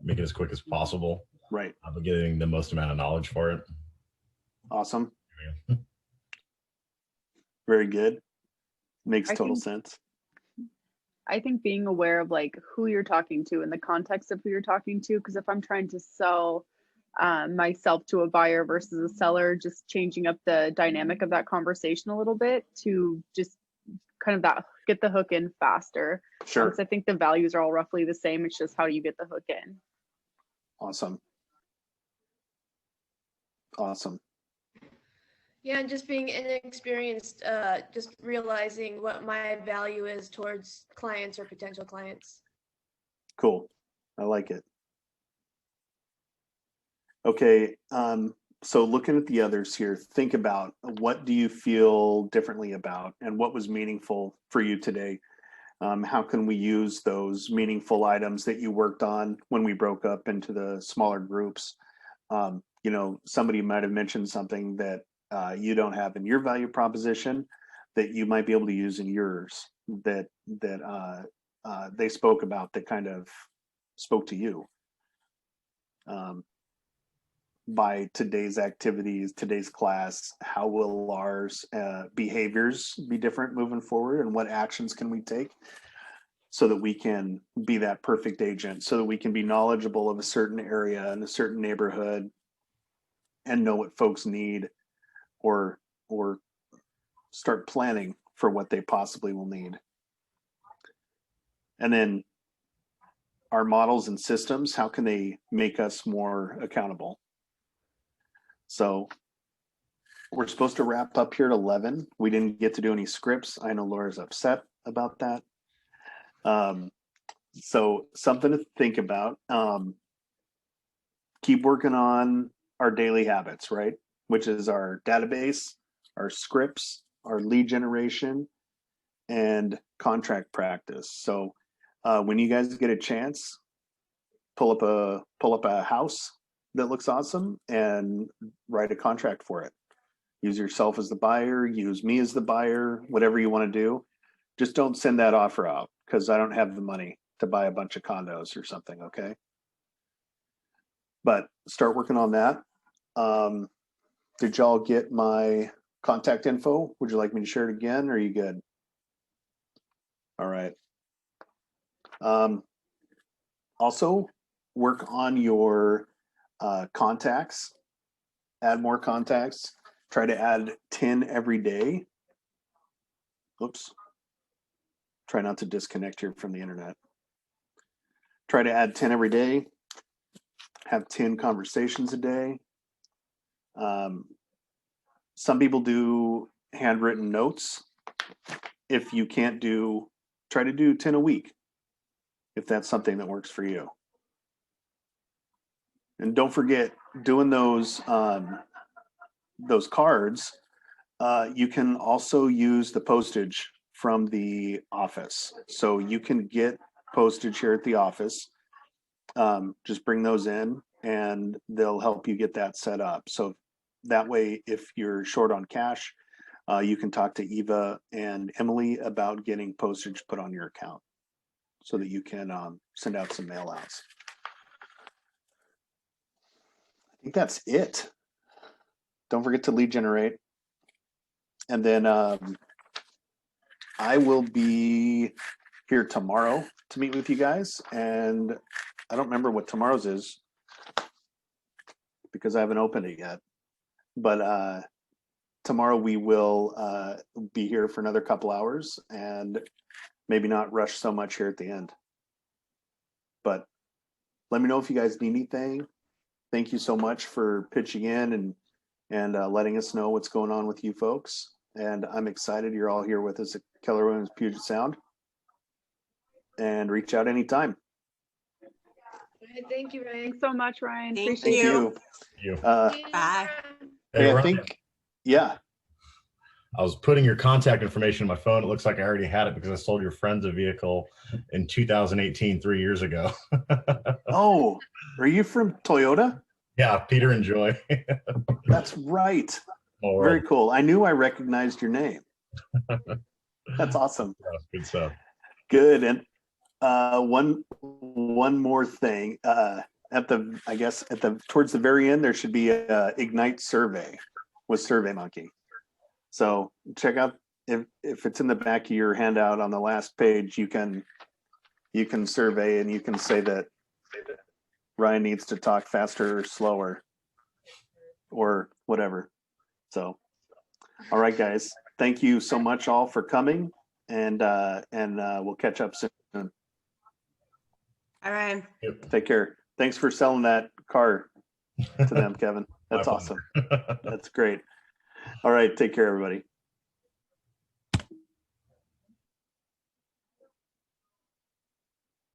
make it as quick as possible. Right. But getting the most amount of knowledge for it. Awesome. Very good. Makes total sense. I think being aware of like who you're talking to and the context of who you're talking to, because if I'm trying to sell myself to a buyer versus a seller, just changing up the dynamic of that conversation a little bit to just kind of get the hook in faster. Sure. Because I think the values are all roughly the same. It's just how you get the hook in. Awesome. Yeah, and just being inexperienced, just realizing what my value is towards clients or potential clients. Cool. I like it. Okay. So looking at the others here, think about what do you feel differently about, and what was meaningful for you today? How can we use those meaningful items that you worked on when we broke up into the smaller groups? Somebody might have mentioned something that you don't have in your value proposition that you might be able to use in yours, that they spoke about, that kind of spoke to you. By today's activities, today's class, how will our behaviors be different moving forward, and what actions can we take so that we can be that perfect agent, so that we can be knowledgeable of a certain area and a certain neighborhood and know what folks need, or start planning for what they possibly will need. And then our models and systems, how can they make us more accountable? So we're supposed to wrap up here at 11. We didn't get to do any scripts. I know Laura's upset about that. So something to think about. Keep working on our daily habits, right? Which is our database, our scripts, our lead generation, and contract practice. So when you guys get a chance, pull up a house that looks awesome and write a contract for it. Use yourself as the buyer, use me as the buyer, whatever you want to do. Just don't send that offer out, because I don't have the money to buy a bunch of condos or something, okay? But start working on that. Did y'all get my contact info? Would you like me to share it again, or are you good? All right. Also, work on your contacts. Add more contacts. Try to add 10 every day. Oops. Try not to disconnect here from the internet. Try to add 10 every day. Have 10 conversations a day. Some people do handwritten notes. If you can't do, try to do 10 a week, if that's something that works for you. And don't forget, doing those cards, you can also use the postage from the office. So you can get postage here at the office. Just bring those in and they'll help you get that set up. So that way, if you're short on cash, you can talk to Eva and Emily about getting postage put on your account so that you can send out some mail outs. I think that's it. Don't forget to lead generate. And then I will be here tomorrow to meet with you guys. And I don't remember what tomorrow's is because I haven't opened it yet. But tomorrow we will be here for another couple hours and maybe not rush so much here at the end. But let me know if you guys need anything. Thank you so much for pitching in and letting us know what's going on with you folks. And I'm excited you're all here with us at Keller Williams Puget Sound. And reach out anytime. Thank you, Ryan. Thanks so much, Ryan. Thank Appreciate you. it. Bye. Hey, I Ryan, think, yeah. I was putting your contact information in my phone. It looks like I already had it because I sold your friends a vehicle in 2018, 3 years ago. Oh, are you from Toyota? Yeah, Peter and Joy. That's right. All Very right. cool. I knew I recognized your name. That's awesome. Good stuff. Good. And one more thing. Towards the very end, there should be a Ignite survey with SurveyMonkey. So check out if it's in the back of your handout on the last page, you can survey and you can say that Ryan needs to talk faster or slower or whatever. So, all right, guys, thank you so much all for coming and we'll catch up soon. All right. Take care. Thanks for selling that car to them, Kevin. That's awesome. That's great. All right. Take care, everybody.